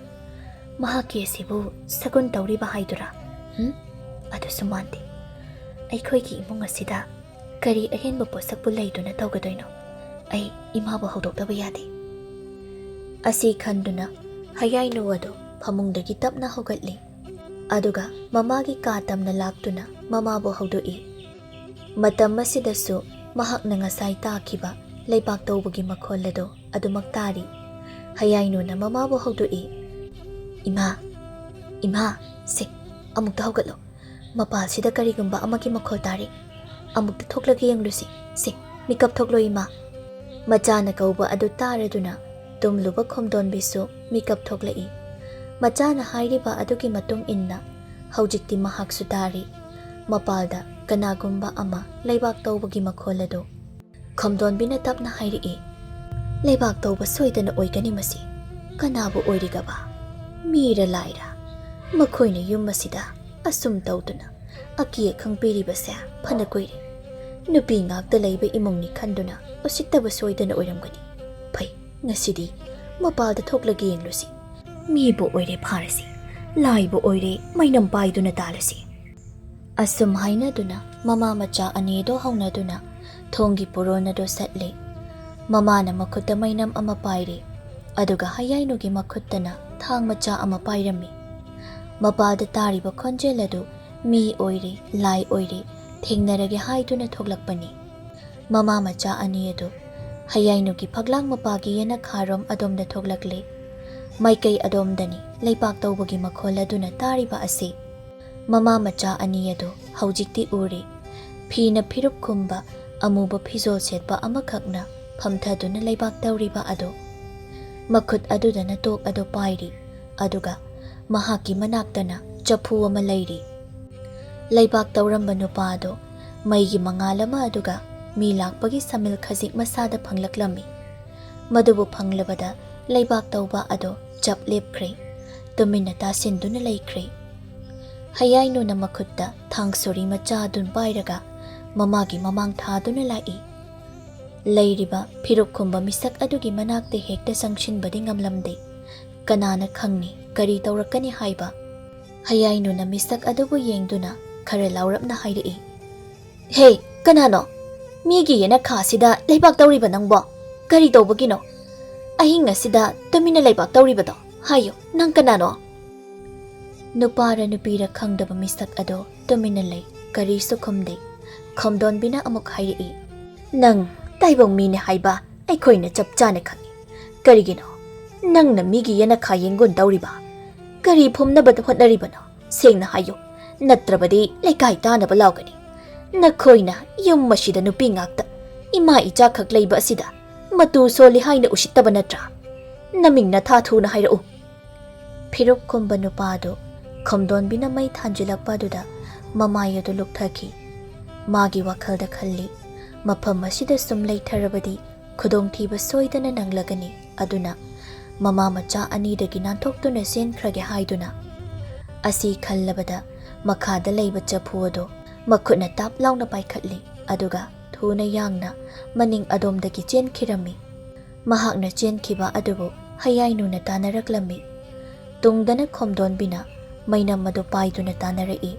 ꯃꯍꯥꯛꯀꯤ ꯑꯁꯤꯕꯨ ꯁꯒꯨꯟ ꯇꯧꯔꯤꯕ ꯍꯥꯏꯗꯨꯔꯥ? ꯑꯗꯨꯁꯨ ꯃꯥꯟꯗꯦ꯫ ꯑꯩꯈꯣꯏꯒꯤ ꯏꯃꯨꯡ ꯑꯁꯤꯗ ꯀꯔꯤ ꯑꯍꯦꯟꯕ ꯄꯣꯠꯁꯛꯄꯨ ꯂꯩꯗꯨꯅ ꯇꯧꯒꯗꯣꯏꯅꯣ? ꯑꯩ ꯏꯃꯥꯕꯨ ꯍꯧꯗꯣꯛꯇꯕ ꯌꯥꯗꯦ꯫ ꯑꯁꯤ ꯈꯟꯗꯨꯅ ꯍꯌꯥꯏꯅꯨ ꯑꯗꯨ ꯐꯃꯨꯡꯗꯒꯤ ꯇꯞꯅ ꯍꯧꯒꯠꯂꯤ꯫ ꯑꯗꯨꯒ ꯃꯃꯥꯒꯤ ꯀꯥ ꯇꯝꯅ ꯂꯥꯛꯇꯨꯅ ꯃꯃꯥꯕꯨ ꯍꯧꯗꯣꯛꯏ꯫ ꯃꯇꯝ ꯑꯁꯤꯗꯁꯨ ꯃꯍꯥꯛꯅ ꯉꯁꯥꯏ ꯇꯥꯈꯤꯕ ꯂꯩꯕꯥꯛ ꯇꯧꯕꯒꯤ ꯃꯈꯣꯜ ꯑꯗꯨ ꯑꯗꯨꯃꯛ ꯇꯥꯔꯤ꯫ ꯍꯌꯥꯏꯅꯨꯅ ꯃꯃꯥꯕꯨ ꯍꯧꯗꯣꯛꯏ, ꯏꯃꯥ, ꯏꯃꯥ, ꯁꯦ ꯑꯃꯨꯛꯇ ꯍꯧꯒꯠꯂꯣ꯫ ꯃꯄꯥꯜꯁꯤꯗ ꯀꯔꯤꯒꯨꯝꯕ ꯑꯃꯒꯤ ꯃꯈꯣꯜ ꯇꯥꯔꯤ꯫ ꯑꯃꯨꯛꯇ ꯊꯣꯛꯂꯒ ꯌꯦꯡꯂꯨꯁꯤ꯫ ꯁꯦ ꯃꯤꯀꯞ ꯊꯣꯛꯂꯣ ꯏꯃꯥ꯫ ꯃꯆꯥꯅ ꯀꯧꯕ ꯑꯗꯨ ꯇꯥꯔꯗꯨꯅ ꯇꯨꯝꯂꯨꯕ ꯈꯣꯝꯗꯣꯟꯕꯤꯁꯨ ꯃꯤꯀꯞ ꯊꯣꯛꯂꯛꯏ꯫ ꯃꯆꯥꯅ ꯍꯥꯏꯔꯤꯕ ꯑꯗꯨꯒꯤ ꯃꯇꯨꯡ ꯏꯟꯅ ꯍꯧꯖꯤꯛꯇꯤ ꯃꯍꯥꯛꯁꯨ ꯇꯥꯔꯤ꯫ ꯃꯄꯥꯜꯗ ꯀꯅꯥꯒꯨꯝꯕ ꯑꯃ ꯂꯩꯕꯥꯛ ꯇꯧꯕꯒꯤ ꯃꯈꯣꯜ ꯑꯗꯨ꯫ ꯈꯣꯝꯗꯣꯟꯕꯤꯅ ꯇꯞꯅ ꯍꯥꯏꯔꯛꯏ, ꯂꯩꯕꯥꯛ ꯇꯧꯕ ꯁꯣꯏꯗꯅ ꯑꯣꯏꯒꯅꯤ ꯃꯁꯤ꯫ ꯀꯅꯥꯕꯨ ꯑꯣꯏꯔꯤꯒꯕ? ꯃꯤꯔ ꯂꯥꯏꯔ? ꯃꯈꯣꯏꯅ ꯌꯨꯝ ꯑꯁꯤꯗ ꯑꯁꯨꯝ ꯇꯧꯗꯨꯅ ꯑꯀꯤ ꯑꯈꯪ ꯄꯤꯔꯤꯕꯁꯦ ꯐꯅ ꯀꯨꯏꯔꯦ꯫ ꯅꯨꯄꯤ ꯉꯥꯛꯇ ꯂꯩꯕ ꯏꯃꯨꯡꯅꯤ ꯈꯟꯗꯨꯅ ꯎꯁꯤꯠꯇꯕ ꯁꯣꯏꯗꯅ ꯑꯣꯏꯔꯝꯒꯅꯤ꯫ ꯐꯩ, ꯉꯁꯤꯗꯤ ꯃꯄꯥꯜꯗ ꯊꯣꯛꯂꯒ ꯌꯦꯡꯂꯨꯁꯤ꯫ ꯃꯤꯕꯨ ꯑꯣꯏꯔꯦ ꯐꯥꯔꯁꯤ, ꯂꯥꯏꯕꯨ ꯑꯣꯏꯔꯦ ꯃꯩꯅꯝ ꯄꯥꯏꯗꯨꯅ ꯇꯥꯜꯂꯁꯤ꯫ ꯑꯁꯨꯝ ꯍꯥꯏꯅꯗꯨꯅ ꯃꯃꯥ ꯃꯆꯥ ꯑꯅꯤꯗꯣ ꯍꯧꯅꯗꯨꯅ ꯊꯣꯡꯒꯤ ꯄꯨꯔꯣꯟ ꯑꯗꯨ ꯁꯠꯂꯤ꯫ ꯃꯃꯥꯅ ꯃꯈꯨꯠꯇ ꯃꯩꯅꯝ ꯑꯃ ꯄꯥꯏꯔꯤ꯫ ꯑꯗꯨꯒ ꯍꯌꯥꯏꯅꯨꯒꯤ ꯃꯈꯨꯠꯇꯅ ꯊꯥꯡ ꯃꯆꯥ ꯑꯃ ꯄꯥꯏꯔꯝꯃꯤ꯫ ꯃꯄꯥꯜꯗ ꯇꯥꯔꯤꯕ ꯈꯣꯟꯖꯦꯜ ꯑꯗꯨ ꯃꯤ ꯑꯣꯏꯔꯦ, ꯂꯥꯏ ꯑꯣꯏꯔꯦ, ꯊꯦꯡꯅꯔꯒꯦ ꯍꯥꯏꯗꯨꯅ ꯊꯣꯛꯂꯛꯄꯅꯤ꯫ ꯃꯃꯥ ꯃꯆꯥ ꯑꯅꯤ ꯑꯗꯨ ꯍꯌꯥꯏꯅꯨꯒꯤ ꯐꯛꯂꯥꯡ ꯃꯄꯥꯒꯤ ꯌꯦꯅꯈꯥꯔꯣꯝ ꯑꯗꯣꯝꯗ ꯊꯣꯛꯂꯛꯂꯤ꯫ ꯃꯥꯏꯀꯩ ꯑꯗꯣꯝꯗꯅꯤ ꯂꯩꯕꯥꯛ ꯇꯧꯕꯒꯤ ꯃꯈꯣꯜ ꯑꯗꯨꯅ ꯇꯥꯔꯤꯕ ꯑꯁꯤ꯫ ꯃꯃꯥ ꯃꯆꯥ ꯑꯅꯤ ꯑꯗꯨ ꯍꯧꯖꯤꯛꯇꯤ ꯎꯔꯤ꯫ ꯐꯤꯅ ꯐꯤꯔꯨꯞ ꯈꯨꯝꯕ ꯑꯃꯨꯕ ꯐꯤꯖꯣꯜ ꯁꯦꯠꯄ ꯑꯃꯈꯛꯅ ꯐꯝꯊꯗꯨꯅ ꯂꯩꯕꯥꯛ ꯇꯧꯔꯤꯕ ꯑꯗꯨ꯫ ꯃꯈꯨꯠ ꯑꯗꯨꯗꯅ ꯇꯣꯛ ꯑꯗꯨ ꯄꯥꯏꯔꯤ꯫ ꯑꯗꯨꯒ ꯃꯍꯥꯛꯀꯤ ꯃꯅꯥꯛꯇꯅ ꯆꯐꯨ ꯑꯃ ꯂꯩꯔꯤ꯫ ꯂꯩꯕꯥꯛ ꯇꯧꯔꯝꯕ ꯅꯨꯄꯥ ꯑꯗꯨ ꯃꯩꯒꯤ ꯃꯉꯥꯜ ꯑꯃ ꯑꯗꯨꯒ ꯃꯤ ꯂꯥꯛꯄꯒꯤ ꯁꯃꯤꯜ ꯈꯖꯤꯛ ꯃꯁꯥꯗ ꯐꯪꯂꯛꯂꯝꯃꯤ꯫ ꯃꯗꯨꯕꯨ ꯐꯪꯂꯕꯗ ꯂꯩꯕꯥꯛ ꯇꯧꯕ ꯑꯗꯨ ꯆꯞ ꯂꯦꯞꯈ꯭ꯔꯦ, ꯇꯨꯃꯤꯟꯅ ꯇꯥꯁꯤꯟꯗꯨꯅ ꯂꯩꯈ꯭ꯔꯦ꯫ ꯍꯌꯥꯏꯅꯨꯅ ꯃꯈꯨꯠꯇ ꯊꯥꯡ ꯁꯣꯔꯤ ꯃꯆꯥ ꯑꯗꯨ ꯄꯥꯏꯔꯒ ꯃꯃꯥꯒꯤ ꯃꯃꯥꯡ ꯊꯥꯗꯨꯅ ꯂꯥꯛꯏ꯫ ꯂꯩꯔꯤꯕ ꯐꯤꯔꯨꯞ ꯈꯨꯝꯕ ミꯁꯛ ꯑꯗꯨꯒꯤ ꯃꯅꯥꯛꯇ ꯍꯦꯛꯇ ꯆꯪꯁꯤꯟꯕꯗꯤ ꯉꯝꯂꯝꯗꯦ꯫ ꯀꯅꯥꯅ ꯈꯪꯅꯤ ꯀꯔꯤ ꯇꯧꯔꯛꯀꯅꯤ ꯍꯥꯏꯕ? ꯍꯌꯥꯏꯅꯨꯅ ꯃꯤꯁꯛ ꯑꯗꯨꯕꯨ ꯌꯦꯡꯗꯨꯅ ꯈꯔ ꯂꯥꯎꯔꯞꯅ ꯍꯥꯏꯔꯛꯏ, ꯍꯦ, ꯀꯅꯥꯅꯣ? ꯃꯤꯒꯤ ꯌꯦꯅꯈꯥꯁꯤꯗ ꯂꯩꯕꯥꯛ ꯇꯧꯔꯤꯕ ꯅꯪꯕꯣ? ꯀꯔꯤ ꯇꯧꯕꯒꯤꯅꯣ? ꯑꯍꯤꯡ ꯑꯁꯤꯗ ꯇꯨꯃꯤꯟꯅ ꯂꯩꯕꯥꯛ ꯇꯧꯔꯤꯕꯗꯣ ꯍꯥꯏꯌꯨ, ꯅꯪ ꯀꯅꯥꯅꯣ? ꯅꯨꯄꯥꯔ ꯅꯨꯄꯤꯔ ꯈꯪꯗꯕ ꯃꯤꯁꯛ ꯑꯗꯣ ꯇꯨꯃꯤꯟꯅ ꯂꯩ, ꯀꯔꯤꯁꯨ ꯈꯨꯝꯗꯦ꯫ ꯈꯣꯝꯗꯣꯟꯕꯤꯅ ꯑꯃꯨꯛ ꯍꯥꯏꯔꯛꯏ, ꯅꯪ ꯇꯥꯏꯕꯪ ꯃꯤꯅꯦ ꯍꯥꯏꯕ ꯑꯩꯈꯣꯏꯅ ꯆꯞ ꯆꯥꯅ ꯈꯪꯏ꯫ ꯀꯔꯤꯒꯤꯅꯣ ꯅꯪꯅ ꯃꯤꯒꯤ ꯌꯦꯅꯈꯥ ꯌꯦꯡꯒꯨꯟ ꯇꯧꯔꯤꯕ? ꯀꯔꯤ ꯐꯨꯝꯅꯕ ꯍꯣꯠꯅꯔꯤꯕꯅꯣ? ꯁꯦꯡꯅ ꯍꯥꯏꯌꯨ, ꯅꯠꯇ꯭ꯔꯕꯗꯤ ꯂꯩꯀꯥꯏ ꯇꯥꯅꯕ ꯂꯥꯎꯒꯅꯤ. ꯅꯈꯣꯏꯅ ꯌꯨꯝ ꯑꯁꯤꯗ ꯅꯨꯄꯤ ꯉꯥꯛꯇ ꯏꯃꯥ ꯏꯆꯥꯈꯛ ꯂꯩꯕ ꯑꯁꯤꯗ ꯃꯇꯨ ꯁꯣꯜꯂꯤ ꯍꯥꯏꯅ ꯎꯁꯤꯠꯇꯕ ꯅꯠꯇ꯭ꯔꯥ? ꯅꯃꯤꯡ ꯅꯊꯥ ꯊꯨꯅ ꯍꯥꯏꯔꯛꯎ. ꯐꯤꯔꯨꯞ ꯈꯨꯝꯕ ꯅꯨꯄꯥꯗꯨ ꯈꯣꯝꯗꯣꯟꯕꯤꯅ ꯃꯩ ꯊꯥꯟꯖꯤꯜꯂꯛꯄ ꯑꯗꯨꯗ ꯃꯃꯥꯏ ꯑꯗꯨ ꯂꯨꯞꯊꯈꯤ. ꯃꯥꯒꯤ ꯋꯥꯈꯜꯗ ꯈꯜꯂꯤ, ꯃꯐꯝ ꯑꯁꯤꯗ ꯁꯨꯝ ꯂꯩꯊꯔꯕꯗꯤ ꯈꯨꯗꯣꯡꯊꯤꯕ ꯁꯣꯏꯗꯅ ꯅꯪꯂꯒꯅꯤ. ꯑꯗꯨꯅ ꯃꯃꯥ ꯃꯆꯥ ꯑꯅꯤꯗꯒꯤ ꯅꯥꯟꯊꯣꯛꯇꯨꯅ ꯆꯦꯟꯈ꯭ꯔꯒꯦ ꯍꯥꯏꯗꯨꯅ. ꯑꯁꯤ ꯈꯜꯂꯕꯗ ꯃꯈꯥꯗ ꯂꯩꯕ ꯆꯐꯨ ꯑꯗꯨ ꯃꯈꯨꯠꯅ ꯇꯥꯞ ꯂꯥꯎꯅ ꯄꯥꯏꯈꯠꯂꯤ. ꯑꯗꯨꯒ ꯊꯨꯅ ꯌꯥꯡꯅ ꯃꯅꯤꯡ ꯑꯗꯣꯝꯗꯒꯤ ꯆꯦꯟꯈꯤꯔꯝꯃꯤ. ꯃꯍꯥꯛꯅ ꯆꯦꯟꯈꯤꯕ ꯑꯗꯨꯕꯨ ꯍꯌꯥꯏꯅꯨꯅ ꯇꯥꯟꯅꯔꯛꯂꯝꯃꯤ. ꯇꯨꯡꯗꯅ ꯈꯣꯝꯗꯣꯟꯕꯤꯅ ꯃꯩꯅꯝ ꯑꯗꯨ ꯄꯥꯏꯗꯨꯅ ꯇꯥꯟꯅꯔꯛꯏ.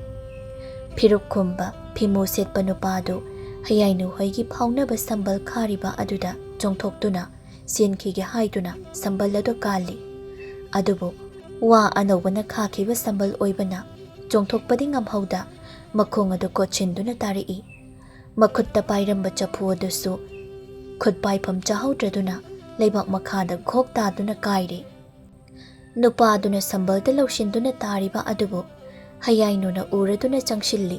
ꯐꯤꯔꯨꯞ ꯈꯨꯝꯕ ꯐꯤꯃꯨ ꯁꯦꯠꯄ ꯅꯨꯄꯥ ꯑꯗꯨ ꯍꯌꯥꯏꯅꯨ ꯍꯣꯏꯒꯤ ꯐꯥꯎꯅꯕ ꯁꯝꯕꯜ ꯈꯥꯔꯤꯕ ꯑꯗꯨꯗ ꯆꯣꯡꯊꯣꯛꯇꯨꯅ ꯆꯦꯟꯈꯤꯒꯦ ꯍꯥꯏꯗꯨꯅ ꯁꯝꯕꯜ ꯑꯗꯨ ꯀꯥꯜꯂꯤ. ꯑꯗꯨꯕꯨ ꯋꯥ ꯑꯅꯧꯕꯅ ꯈꯥꯈꯤꯕ ꯁꯝꯕꯜ ꯑꯣꯏꯕꯅ ꯆꯣꯡꯊꯣꯛꯄꯗꯤ ꯉꯝꯍꯧꯗ ꯃꯈꯣꯡ ꯑꯗꯨ ꯀꯣꯠꯁꯤꯟꯗꯨꯅ ꯇꯥꯔꯛꯏ. ꯃꯈꯨꯠꯇ ꯄꯥꯏꯔꯝꯕ ꯆꯐꯨ ꯑꯗꯨꯁꯨ ꯈꯨꯠ ꯄꯥꯏꯐꯝ ꯆꯥꯍꯧꯗ꯭ꯔꯗꯨꯅ ꯂꯩꯕꯥꯛ ꯃꯈꯥꯗ ꯘꯣꯛ ꯇꯥꯗꯨꯅ ꯀꯥꯏꯔꯤ. ꯅꯨꯄꯥꯗꯨꯅ ꯁꯝꯕꯜꯗ ꯂꯧꯁꯤꯟꯗꯨꯅ ꯇꯥꯔꯤꯕ ꯑꯗꯨꯕꯨ ꯍꯌꯥꯏꯅꯨꯅ ꯎꯔꯗꯨꯅ ꯆꯪꯁꯤꯜꯂꯤ.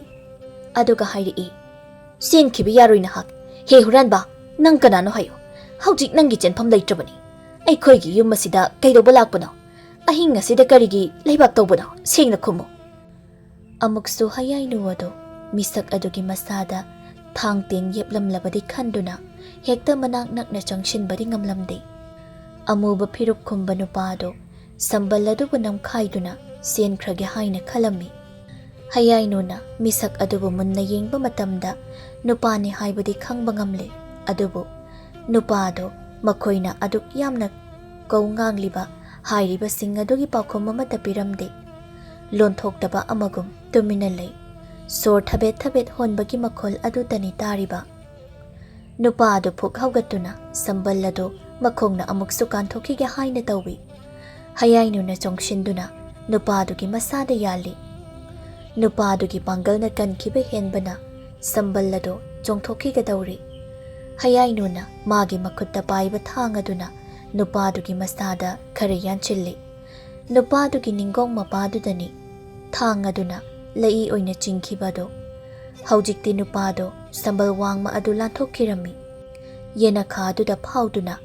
ꯑꯗꯨꯒ ꯍꯥꯏꯔꯛꯏ, ꯆꯦꯟꯈꯤꯕ ꯌꯥꯔꯣꯏ ꯅꯍꯥꯛ. ꯍꯦ ꯍꯨꯔꯥꯟꯕ, ꯅꯪ ꯀꯅꯥꯅꯣ ꯍꯥꯏꯌꯨ. ꯍꯧꯖꯤꯛ ꯅꯪꯒꯤ ꯆꯦꯟꯐꯝ ꯂꯩꯇ꯭ꯔꯕꯅꯤ. ꯑꯩꯈꯣꯏꯒꯤ ꯌꯨꯝ ꯑꯁꯤꯗ ꯀꯩꯗꯧꯕ ꯂꯥꯛꯄꯅꯣ? ꯑꯍꯤꯡ ꯑꯁꯤꯗ ꯀꯔꯤꯒꯤ ꯂꯩꯕꯥꯛ ꯇꯧꯕꯅꯣ? ꯁꯦꯡꯅ ꯈꯨꯝꯃꯨ. ꯑꯃꯨꯛꯁꯨ ꯍꯌꯥꯏꯅꯨ ꯑꯗꯨ ꯃꯤꯁꯛ ꯑꯗꯨꯒꯤ ꯃꯁꯥꯗ ꯊꯥꯡ ꯇꯦꯟ ꯌꯦꯞꯂꯝꯂꯕꯗꯤ ꯈꯟꯗꯨꯅ ꯍꯦꯛꯇ ꯃꯅꯥꯛ ꯅꯛꯅ ꯆꯪꯁꯤꯟꯕꯗꯤ ꯉꯝꯂꯝꯗꯦ. ꯑꯃꯨꯕ ꯐꯤꯔꯨꯞ ꯈꯨꯝꯕ ꯅꯨꯄꯥ ꯑꯗꯨ ꯁꯝꯕꯜ ꯑꯗꯨꯕꯨ ꯅꯝꯈꯥꯏꯗꯨꯅ ꯆꯦꯟꯈ꯭ꯔꯒꯦ ꯍꯥꯏꯅ ꯈꯜꯂꯝꯃꯤ. ꯍꯌꯥꯏꯅꯨꯅ ꯃꯤꯁꯛ ꯑꯗꯨꯕꯨ ꯃꯨꯟꯅ ꯌꯦꯡꯕ ꯃꯇꯝꯗ ꯅꯨꯄꯥꯅꯤ ꯍꯥꯏꯕꯗꯤ ꯈꯪꯕ ꯉꯝꯂꯦ. ꯑꯗꯨꯕꯨ ꯅꯨꯄꯥ ꯑꯗꯨ ꯃꯈꯣꯏꯅ ꯑꯗꯨꯛ ꯌꯥꯝꯅ ꯀꯧ ꯉꯥꯡꯂꯤꯕ ꯍꯥꯏꯔꯤꯕꯁꯤꯡ ꯑꯗꯨꯒꯤ ꯄꯥꯎꯈꯨꯝ ꯑꯃꯠꯇ ꯄꯤꯔꯝꯗꯦ. ꯂꯣꯟꯊꯣꯛꯇꯕ ꯑꯃꯒꯨꯝ ꯇꯨꯃꯤꯟꯅ ꯂꯩ. ꯁꯣꯔ ꯊꯕꯦꯠ ꯊꯕꯦꯠ ꯍꯣꯟꯕꯒꯤ ꯃꯈꯣꯜ ꯑꯗꯨꯇꯅꯤ ꯇꯥꯔꯤꯕ. ꯅꯨꯄꯥ ꯑꯗꯨ ꯐꯨꯛ ꯍꯧꯒꯠꯇꯨꯅ ꯁꯝꯕꯜ ꯑꯗꯨ ꯃꯈꯣꯡꯅ ꯑꯃꯨꯛꯁꯨ ꯀꯥꯟꯊꯣꯛꯈꯤꯒꯦ ꯍꯥꯏꯅ ꯇꯧꯏ. ꯍꯌꯥꯏꯅꯨꯅ ꯆꯣꯡꯁꯤꯟꯗꯨꯅ ꯅꯨꯄꯥꯗꯨꯒꯤ ꯃꯁꯥꯗ ꯌꯥꯜꯂꯤ. ꯅꯨꯄꯥꯗꯨꯒꯤ ꯄꯥꯡꯒꯜꯅ ꯀꯟꯈꯤꯕ ꯍꯦꯟꯕꯅ ꯁꯝꯕꯜ ꯑꯗꯨ ꯆꯣꯡꯊꯣꯛꯈꯤꯒꯗꯧꯔꯤ. ꯍꯌꯥꯏꯅꯨꯅ ꯃꯥꯒꯤ ꯃꯈꯨꯠꯇ ꯄꯥꯏꯕ ꯊꯥꯡ ꯑꯗꯨꯅ ꯅꯨꯄꯥꯗꯨꯒꯤ ꯃꯁꯥꯗ ꯈꯔ ꯌꯥꯟꯁꯤꯜꯂꯤ. ꯅꯨꯄꯥꯗꯨꯒꯤ ꯅꯤꯡꯒꯣꯡ ꯃꯄꯥꯗꯨꯗꯅꯤ ꯊꯥꯡ ꯑꯗꯨꯅ ꯂꯩꯏ ꯑꯣꯏꯅ ꯆꯤꯡꯈꯤꯕ ꯑꯗꯨ. ꯍꯧꯖꯤꯛꯇꯤ ꯅꯨꯄꯥꯗꯨ ꯁꯝꯕꯜ ꯋꯥꯡꯃ ꯑꯗꯨ ꯂꯥꯟꯊꯣꯛꯈꯤꯔꯝꯃꯤ. ꯌꯦꯅꯈꯥ ꯑꯗꯨꯗ ꯐꯥꯎꯗꯨꯅ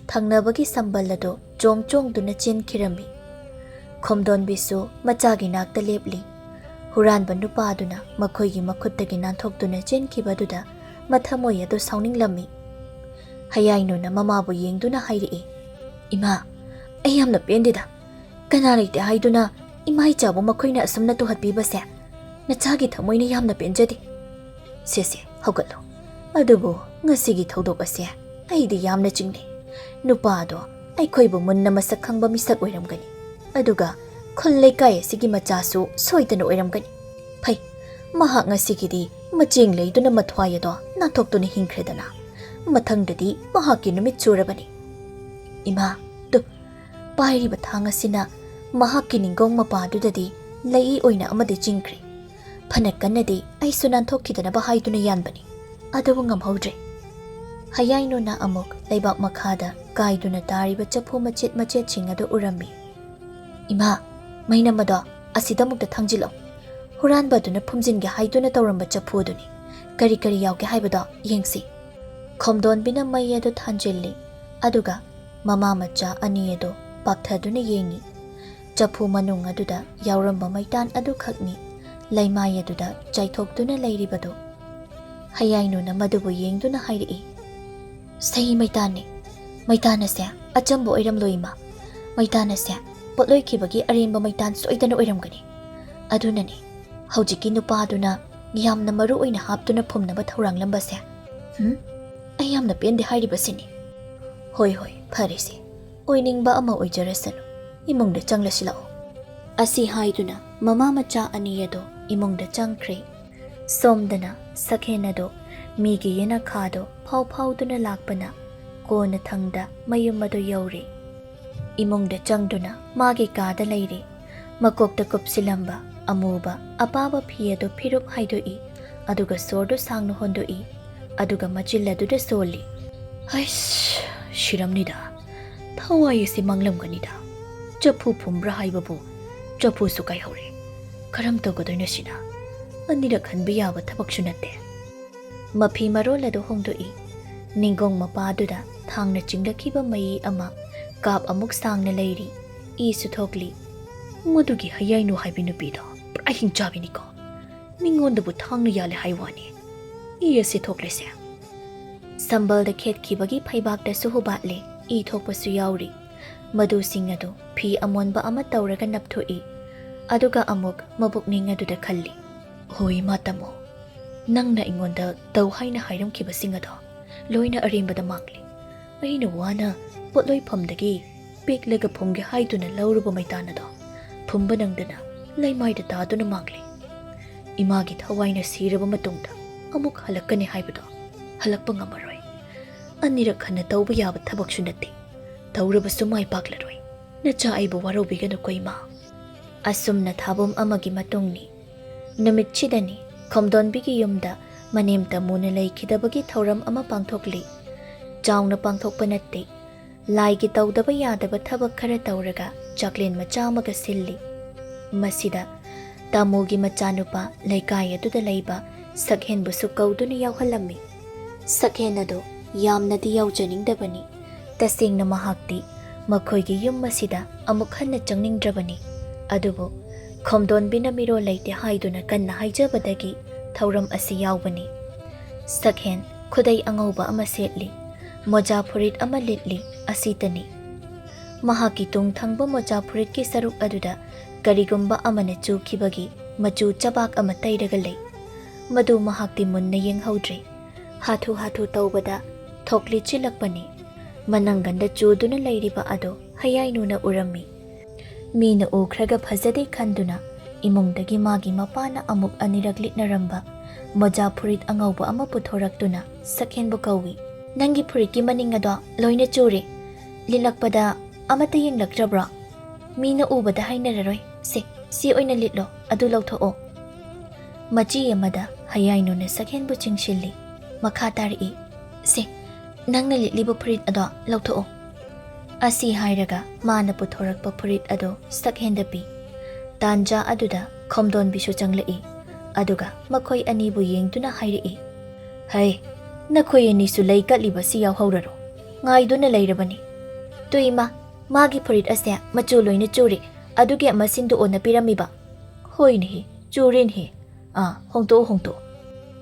ꯊꯪꯅꯕꯒꯤ ꯁꯝꯕꯜ ꯑꯗꯨ ꯆꯣꯡ ꯆꯣꯡꯗꯨꯅ ꯆꯦꯟꯈꯤꯔꯝꯃꯤ. ꯈꯣꯝꯗꯣꯟꯕꯤꯁꯨ ꯃꯆꯥꯒꯤ ꯅꯥꯛꯇ ꯂꯦꯞꯂꯤ. ꯍꯨꯔꯥꯟꯕ ꯅꯨꯄꯥꯗꯨꯅ ꯃꯈꯣꯏꯒꯤ ꯃꯈꯨꯠꯇꯒꯤ ꯅꯥꯟꯊꯣꯛꯇꯨꯅ ꯆꯦꯟꯈꯤꯕꯗꯨꯗ ꯃꯊꯃꯣꯏ ꯑꯗꯨ ꯁꯥꯎꯅꯤꯡꯂꯝꯃꯤ. ꯍꯌꯥꯏꯅꯨꯅ ꯃꯃꯥꯕꯨ ꯌꯦꯡꯗꯨꯅ ꯍꯥꯏꯔꯛꯏ, ꯏꯃꯥ, ꯑꯩ ꯌꯥꯝꯅ ꯄꯦꯟꯗꯦꯗ. ꯀꯅꯥ ꯂꯩꯇꯦ ꯍꯥꯏꯗꯨꯅ ꯏꯃꯥ ꯏꯆꯥꯕꯨ ꯃꯈꯣꯏꯅ ꯑꯁꯨꯝꯅ ꯇꯨꯍꯠꯄꯤꯕꯁꯦ ꯅꯆꯥꯒꯤ ꯊꯃꯣꯏꯅ ꯌꯥꯝꯅ ꯄꯦꯟꯖꯗꯦ. ꯁꯦ ꯍꯧꯒꯠꯂꯣ. ꯑꯗꯨꯕꯨ ꯉꯁꯤꯒꯤ ꯊꯧꯗꯣꯛ ꯑꯁꯦ ꯑꯩꯗꯤ ꯌꯥꯝꯅ ꯆꯤꯡꯅꯩ. ꯅꯨꯄꯥꯗꯣ ꯑꯩꯈꯣꯏꯕꯨ ꯃꯨꯟꯅ ꯃꯁꯛ ꯈꯪꯕ ꯃꯤꯁꯛ ꯑꯣꯏꯔꯝꯒꯅꯤ. ꯑꯗꯨꯒ ꯈꯨꯜ ꯂꯩꯀꯥꯏ ꯑꯁꯤꯒꯤ ꯃꯆꯥꯁꯨ ꯁꯣꯏꯗꯅ ꯑꯣꯏꯔꯝꯒꯅꯤ. ꯐꯩ, ꯃꯍꯥꯛ ꯉꯁꯤꯒꯤꯗꯤ ꯃꯆꯦꯡ ꯂꯩꯗꯨꯅ ꯃꯊ꯭ꯋꯥꯏ ꯑꯗꯣ ꯅꯥꯟꯊꯣꯛꯇꯨꯅ ꯍꯤꯡꯈ꯭ꯔꯦꯗꯅ. ꯃꯊꯪꯗꯗꯤ ꯃꯍꯥꯛꯀꯤ ꯅꯨꯃꯤꯠ ꯆꯨꯔꯕꯅꯤ. ꯏꯃꯥ, ꯄꯥꯏꯔꯤꯕ ꯊꯥꯡ ꯑꯁꯤꯅ ꯃꯍꯥꯛꯀꯤ ꯅꯤꯡꯒꯣꯡ ꯃꯄꯥꯗꯨꯗꯗꯤ ꯂꯩꯏ ꯑꯣꯏꯅ ꯑꯃꯗꯤ ꯆꯤꯡꯈ꯭ꯔꯦ. ꯐꯅ ꯀꯟꯅꯗꯤ ꯑꯩꯁꯨ ꯅꯥꯟꯊꯣꯛꯈꯤꯗꯅꯕ ꯍꯥꯏꯗꯨꯅ ꯌꯥꯟꯕꯅꯤ. ꯑꯗꯨꯕꯨ ꯉꯝꯍꯧꯗ꯭ꯔꯦ. ꯍꯌꯥꯏꯅꯨꯅ ꯑꯃꯨꯛ ꯂꯩꯕꯥꯛ ꯃꯈꯥꯗ ꯀꯥꯏꯗꯨꯅ ꯇꯥꯔꯤꯕ ꯆꯐꯨ ꯃꯆꯦꯠ ꯃꯆꯦꯠꯁꯤꯡ ꯑꯗꯨ ꯎꯔꯝꯃꯤ. ꯏꯃꯥ, ꯃꯩꯅꯝ ꯑꯗꯣ ꯑꯁꯤꯗ ꯑꯃꯨꯛꯇ ꯊꯥꯡꯖꯤꯜꯂꯣ. ꯍꯨꯔꯥꯟꯕ ꯑꯗꯨꯅ ꯐꯨꯝꯖꯤꯟꯒꯦ ꯍꯥꯏꯗꯨꯅ ꯇꯧꯔꯝꯕ ꯆꯐꯨ ꯑꯗꯨꯅꯤ. ꯀꯔꯤ ꯀꯔꯤ ꯌꯥꯎꯒꯦ ꯍꯥꯏꯕꯗꯣ ꯌꯦꯡꯁꯤ. ꯈꯣꯝꯗꯣꯟꯕꯤꯅ ꯃꯩ ꯑꯗꯨ ꯊꯥꯟꯖꯤꯜꯂꯤ. ꯑꯗꯨꯒ ꯃꯃꯥ ꯃꯆꯥ ꯑꯅꯤ ꯑꯗꯨ ꯄꯥꯛꯊꯗꯨꯅ ꯌꯦꯡꯉꯤ. ꯆꯐꯨ ꯃꯅꯨꯡ ꯑꯗꯨꯗ ꯌꯥꯎꯔꯝꯕ ꯃꯩꯇꯥꯟ ꯑꯗꯨꯈꯛꯅꯤ ꯂꯩꯃꯥꯏ ꯑꯗꯨꯗ ꯆꯥꯏꯊꯣꯛꯇꯨꯅ ꯂꯩꯔꯤꯕꯗꯨ. ꯍꯌꯥꯏꯅꯨꯅ ꯃꯗꯨꯕꯨ ꯌꯦꯡꯗꯨꯅ ꯍꯥꯏꯔꯛꯏ, ꯁꯍꯤ ꯃꯩꯇꯥꯟꯅꯤ. ꯃꯩꯇꯥꯟ ꯑꯁꯦ ꯑꯆꯝꯕ ꯑꯣꯏꯔꯝꯂꯣꯏ ꯏꯃꯥ. ꯃꯩꯇꯥꯟ ꯑꯁꯦ ꯄꯣꯠꯂꯣꯏꯈꯤꯕꯒꯤ ꯑꯔꯦꯝꯕ ꯃꯩꯇꯥꯟ ꯁꯣꯏꯗꯅ ꯑꯣꯏꯔꯝꯒꯅꯤ. ꯑꯗꯨꯅꯅꯤ ꯍꯧꯖꯤꯛꯀꯤ ꯅꯨꯄꯥꯗꯨꯅ ꯌꯥꯝꯅ ꯃꯔꯨ ꯑꯣꯏꯅ ꯍꯥꯞꯇꯨꯅ ꯐꯨꯝꯅꯕ ꯊꯧꯔꯥꯡꯂꯝꯕꯁꯦ. ꯑꯩ ꯌꯥꯝꯅ ꯄꯦꯟꯗꯦ ꯍꯥꯏꯔꯤꯕꯁꯤꯅꯤ. ꯍꯣꯏ, ꯐꯔꯦꯁꯦ. ꯑꯣꯏꯅꯤꯡꯕ ꯑꯃ ꯑꯣꯏꯖꯔꯁꯅꯨ. ꯏꯃꯨꯡꯗ ꯆꯪꯂꯁꯤ ꯂꯥꯛꯑꯣ. ꯑꯁꯤ ꯍꯥꯏꯗꯨꯅ ꯃꯃꯥ ꯃꯆꯥ ꯑꯅꯤ ꯑꯗꯨ ꯏꯃꯨꯡꯗ ꯆꯪꯈ꯭ꯔꯦ. ꯁꯣꯝꯗꯅ ꯁꯛꯍꯦꯟ ꯑꯗꯨ ꯃꯤꯒꯤ ꯌꯦꯅꯈꯥꯗꯣ ꯐꯥꯎꯗꯨꯅ ꯂꯥꯛꯄꯅ ꯀꯣꯟꯅ ꯊꯪꯗ ꯃꯌꯨꯝ ꯑꯗꯨ ꯌꯧꯔꯦ. ꯏꯃꯨꯡꯗ ꯆꯪꯗꯨꯅ ꯃꯥꯒꯤ ꯀꯥꯗ ꯂꯩꯔꯦ. ꯃꯀꯣꯛꯇ ꯀꯨꯞꯁꯤꯜꯂꯝꯕ ꯑꯃꯨꯕ ꯑꯄꯥꯕ ꯐꯤ ꯑꯗꯨ ꯐꯤꯔꯨꯞ ꯍꯥꯏꯗꯣꯛꯏ. ꯑꯗꯨꯒ ꯁꯣꯔꯗꯨ ꯁꯥꯡꯅ ꯍꯣꯟꯗꯣꯛꯏ. ꯑꯗꯨꯒ ꯃꯆꯤꯜ ꯑꯗꯨꯗ ꯁꯣꯜꯂꯤ. ꯍꯩꯁ, ꯁꯤꯔꯝꯅꯤꯗ. ꯊꯋꯥꯏ ꯑꯁꯤ ꯃꯥꯡꯂꯝꯒꯅꯤꯗ. ꯆꯐꯨ ꯐꯨꯝꯕ꯭ꯔꯥ ꯍꯥꯏꯕꯕꯨ ꯆꯐꯨꯁꯨ ꯀꯥꯏꯍꯧꯔꯦ. ꯀꯔꯝ ꯇꯧꯒꯗꯣꯏꯅꯣ ꯁꯤꯅ? ꯑꯅꯤꯔꯛ ꯍꯟꯕ ꯌꯥꯕ ꯊꯕꯛꯁꯨ ꯅꯠꯇꯦ꯫ ꯃꯐꯤ ꯃꯔꯣꯜ ꯑꯗꯨ ꯍꯣꯡꯗꯣꯛꯏ꯫ ꯅꯤꯡꯒꯣꯡ ꯃꯄꯥꯗꯨꯗ ꯊꯥꯡꯅ ꯆꯤꯡꯂꯛꯈꯤꯕ ꯃꯌꯤ ꯑꯃ ꯀꯥꯞ ꯑꯃꯨꯛ ꯁꯥꯡꯅ ꯂꯩꯔꯤ꯫ ꯏꯁꯨ ꯊꯣꯛꯂꯤ꯫ ꯃꯗꯨꯒꯤ ꯍꯌꯥꯏꯅꯨ ꯍꯥꯏꯕꯤ ꯅꯨꯄꯤꯗꯣ ꯄꯨꯔꯥ ꯍꯤꯡꯆꯥꯕꯤꯅꯤꯀꯣ꯫ ꯃꯤꯉꯣꯟꯗꯕꯨ ꯊꯥꯡꯅ ꯌꯥꯜꯂꯦ ꯍꯥꯏ ꯋꯥꯅꯤ꯫ ꯏ ꯑꯁꯤ ꯊꯣꯛꯂꯤꯁꯦ꯫ ꯁꯝꯕꯜꯗ ꯈꯦꯠꯈꯤꯕꯒꯤ ꯐꯩꯕꯥꯛꯇꯁꯨ ꯍꯨꯕꯥꯠꯂꯦ꯫ ꯏ ꯊꯣꯛꯄꯁꯨ ꯌꯥꯎꯔꯤ꯫ ꯃꯗꯨꯁꯤꯡ ꯑꯗꯨ ꯐꯤ ꯑꯃꯣꯟꯕ ꯑꯃ ꯇꯧꯔꯒ ꯅꯞꯊꯣꯛꯏ꯫ ꯑꯗꯨꯒ ꯑꯃꯨꯛ ꯃꯕꯨꯛꯅꯤꯡ ꯑꯗꯨꯗ ꯈꯜꯂꯤ꯫ ꯍꯣꯏ ꯏꯃꯥ ꯇꯥꯃꯣ, ꯅꯪꯅ ꯑꯩꯉꯣꯟꯗ ꯇꯧ ꯍꯥꯏꯅ ꯍꯥꯏꯔꯝꯈꯤꯕꯁꯤꯡ ꯑꯗꯣ ꯂꯣꯏꯅ ꯑꯔꯦꯝꯕꯗ ꯃꯥꯡꯂꯤ꯫ ꯑꯩꯅ ꯋꯥꯅ ꯄꯣꯠꯂꯣꯏꯐꯝꯗꯒꯤ ꯄꯦꯛꯂꯒ ꯐꯨꯝꯒꯦ ꯍꯥꯏꯗꯨꯅ ꯂꯧꯔꯨꯕ ꯃꯩꯇꯥꯟ ꯑꯗꯣ ꯐꯨꯝꯕ ꯅꯪꯗꯅ ꯂꯩꯃꯥꯏꯗ ꯇꯥꯗꯨꯅ ꯃꯥꯡꯂꯤ꯫ ꯏꯃꯥꯒꯤ ꯊꯋꯥꯏꯅ ꯁꯤꯔꯕ ꯃꯇꯨꯡꯗ ꯑꯃꯨꯛ ꯍꯜꯂꯛꯀꯅꯤ ꯍꯥꯏꯕꯗꯣ ꯍꯜꯂꯛꯄ ꯉꯝꯃꯔꯣꯏ꯫ ꯑꯅꯤꯔꯛ ꯍꯟꯅ ꯇꯧꯕ ꯌꯥꯕ ꯊꯕꯛꯁꯨ ꯅꯠꯇꯦ꯫ ꯇꯧꯔꯕꯁꯨ ꯃꯥꯏ ꯄꯥꯛꯂꯔꯣꯏ꯫ ꯅꯆꯥ ꯑꯩꯕꯨ ꯋꯥꯔꯧꯕꯤꯒꯅꯨꯀꯣ ꯏꯃꯥ꯫ ꯑꯁꯨꯝꯅ ꯊꯥꯕꯨꯝ ꯑꯃꯒꯤ ꯃꯇꯨꯡꯅꯤ꯫ ꯅꯨꯃꯤꯠꯁꯤꯗꯅꯤ ꯈꯣꯝꯗꯣꯟꯕꯤꯒꯤ ꯌꯨꯝꯗ ꯃꯅꯦꯝ ꯇꯥꯃꯨꯅ ꯂꯩꯈꯤꯗꯕꯒꯤ ꯊꯧꯔꯝ ꯑꯃ ꯄꯥꯡꯊꯣꯛꯂꯤ꯫ ꯆꯥꯎꯅ ꯄꯥꯡꯊꯣꯛꯄ ꯅꯠꯇꯦ꯫ ꯂꯥꯏꯒꯤ ꯇꯧꯗꯕ ꯌꯥꯗꯕ ꯊꯕꯛ ꯈꯔ ꯇꯧꯔꯒ ꯆꯥꯛꯂꯦꯟ ꯃꯆꯥ ꯑꯃꯒ ꯁꯤꯜꯂꯤ꯫ ꯃꯁꯤꯗ ꯇꯥꯃꯨꯒꯤ ꯃꯆꯥꯅꯨꯄꯥ ꯂꯩꯀꯥꯏ ꯑꯗꯨꯗ ꯂꯩꯕ ꯁꯛꯍꯦꯟꯕꯨꯁꯨ ꯀꯧꯗꯨꯅ ꯌꯥꯎꯍꯜꯂꯝꯃꯤ꯫ ꯁꯛꯍꯦꯟ ꯑꯗꯨ ꯌꯥꯝꯅꯗꯤ ꯌꯥꯎꯖꯅꯤꯡꯗꯕꯅꯤ꯫ ꯇꯁꯦꯡꯅ ꯃꯍꯥꯛꯇꯤ ꯃꯈꯣꯏꯒꯤ ꯌꯨꯝ ꯑꯁꯤꯗ ꯑꯃꯨꯛ ꯍꯟꯅ ꯆꯪꯅꯤꯡꯗ꯭ꯔꯕꯅꯤ꯫ ꯑꯗꯨꯕꯨ ꯈꯣꯝꯗꯣꯟꯕꯤꯅ ꯃꯤꯔꯣꯜ ꯂꯩꯇꯦ ꯍꯥꯏꯗꯨꯅ ꯀꯟꯅ ꯍꯥꯏꯖꯕꯗꯒꯤ ꯊꯧꯔꯝ ꯑꯁꯤ ꯌꯥꯎꯕꯅꯤ꯫ ꯁꯛꯍꯦꯟ ꯈꯨꯗꯩ ꯑꯉꯧꯕ ꯑꯃ ꯁꯦꯠꯂꯤ꯫ ꯃꯣꯖꯥ ꯐꯨꯔꯤꯠ ꯑꯃ ꯂꯤꯠꯂꯤ꯫ ꯑꯁꯤꯇꯅꯤ꯫ ꯃꯍꯥꯛꯀꯤ ꯇꯨꯡ ꯊꯪꯕ ꯃꯣꯖꯥ ꯐꯨꯔꯤꯠꯀꯤ ꯁꯔꯨꯛ ꯑꯗꯨꯗ ꯀꯔꯤꯒꯨꯝꯕ ꯑꯃꯅ ꯆꯨꯈꯤꯕꯒꯤ ꯃꯆꯨ ꯆꯕꯥꯛ ꯑꯃ ꯇꯩꯔꯒ ꯂꯩ꯫ ꯃꯗꯨ ꯃꯍꯥꯛꯇꯤ ꯃꯨꯟꯅ ꯌꯦꯡꯍꯧꯗ꯭ꯔꯦ꯫ ꯍꯥꯊꯨ ꯍꯥꯊꯨ ꯇꯧꯕꯗ ꯊꯣꯛꯂꯤ ꯆꯤꯜꯂꯛꯄꯅꯤ꯫ ꯃꯅꯪꯒꯟꯗ ꯆꯨꯗꯨꯅ ꯂꯩꯔꯤꯕ ꯑꯗꯨ ꯍꯌꯥꯏꯅꯨꯅ ꯎꯔꯝꯃꯤ꯫ ꯃꯤꯅ ꯎꯈ꯭ꯔꯒ ꯐꯖꯗꯦ ꯈꯟꯗꯨꯅ ꯏꯃꯨꯡꯗꯒꯤ ꯃꯥꯒꯤ ꯃꯄꯥꯅ ꯑꯃꯨꯛ ꯑꯅꯤꯔꯛ ꯂꯤꯠꯅꯔꯝꯕ ꯃꯣꯖꯥ ꯐꯨꯔꯤꯠ ꯑꯉꯧꯕ ꯑꯃ ꯄꯨꯊꯣꯔꯛꯇꯨꯅ ꯁꯛꯍꯦꯟꯕꯨ ꯀꯧꯏ꯫ ꯅꯪꯒꯤ ꯐꯨꯔꯤꯠꯀꯤ ꯃꯅꯤꯡ ꯑꯗꯣ ꯂꯣꯏꯅ ꯆꯨꯔꯦ꯫ ꯂꯤꯠꯂꯛꯄꯗ ꯑꯃꯠꯇ ꯌꯦꯡꯂꯛꯇ꯭ꯔꯕ꯭ꯔꯣ? ꯃꯤꯅ ꯎꯕꯗ ꯍꯩꯅꯔꯔꯣꯏ꯫ ꯁꯤ ꯑꯣꯏꯅ ꯂꯤꯠꯂꯣ, ꯑꯗꯨ ꯂꯧꯊꯣꯛꯑꯣ꯫ ꯃꯆꯤ ꯑꯃꯗ ꯍꯌꯥꯏꯅꯨꯅ ꯁꯛꯍꯦꯟꯕꯨ ꯆꯤꯡꯁꯤꯜꯂꯤ꯫ ꯃꯈꯥ ꯇꯥꯔꯛꯏ꯫ ꯅꯪꯅ ꯂꯤꯠꯂꯤꯕ ꯐꯨꯔꯤꯠ ꯑꯗꯣ ꯂꯧꯊꯣꯛꯑꯣ꯫ ꯑꯁꯤ ꯍꯥꯏꯔꯒ ꯃꯥꯅ ꯄꯨꯊꯣꯔꯛꯄ ꯐꯨꯔꯤꯠ ꯑꯗꯣ ꯁꯛꯍꯦꯟꯗ ꯄꯤ꯫ ꯇꯥꯟꯖꯥ ꯑꯗꯨꯗ ꯈꯣꯝꯗꯣꯟꯕꯤꯁꯨ ꯆꯪꯂꯛꯏ꯫ ꯑꯗꯨꯒ ꯃꯈꯣꯏ ꯑꯅꯤꯕꯨ ꯌꯦꯡꯗꯨꯅ ꯍꯥꯏꯔꯛꯏ꯫ ꯍꯩ, ꯅꯈꯣꯏ ꯑꯅꯤꯁꯨ ꯂꯩ ꯀꯠꯂꯤꯕꯁꯤ ꯌꯥꯎꯍꯧꯔꯔꯣ꯫ ꯉꯥꯏꯗꯨꯅ ꯂꯩꯔꯕꯅꯤ꯫ ꯇꯨ ꯏꯃꯥ, ꯃꯥꯒꯤ ꯐꯨꯔꯤꯠ ꯑꯁꯦ ꯃꯆꯨ ꯂꯣꯏꯅ ꯆꯨꯔꯦ꯫ ꯑꯗꯨꯒꯤ ꯑꯃ ꯁꯤꯟꯗꯣꯛꯑꯣꯅ ꯄꯤꯔꯝꯃꯤꯕ꯫ ꯍꯣꯏꯅꯦꯍꯦ, ꯆꯨꯔꯦꯅꯦꯍꯦ꯫ ꯍꯣꯡꯇꯣꯛꯑꯣ꯫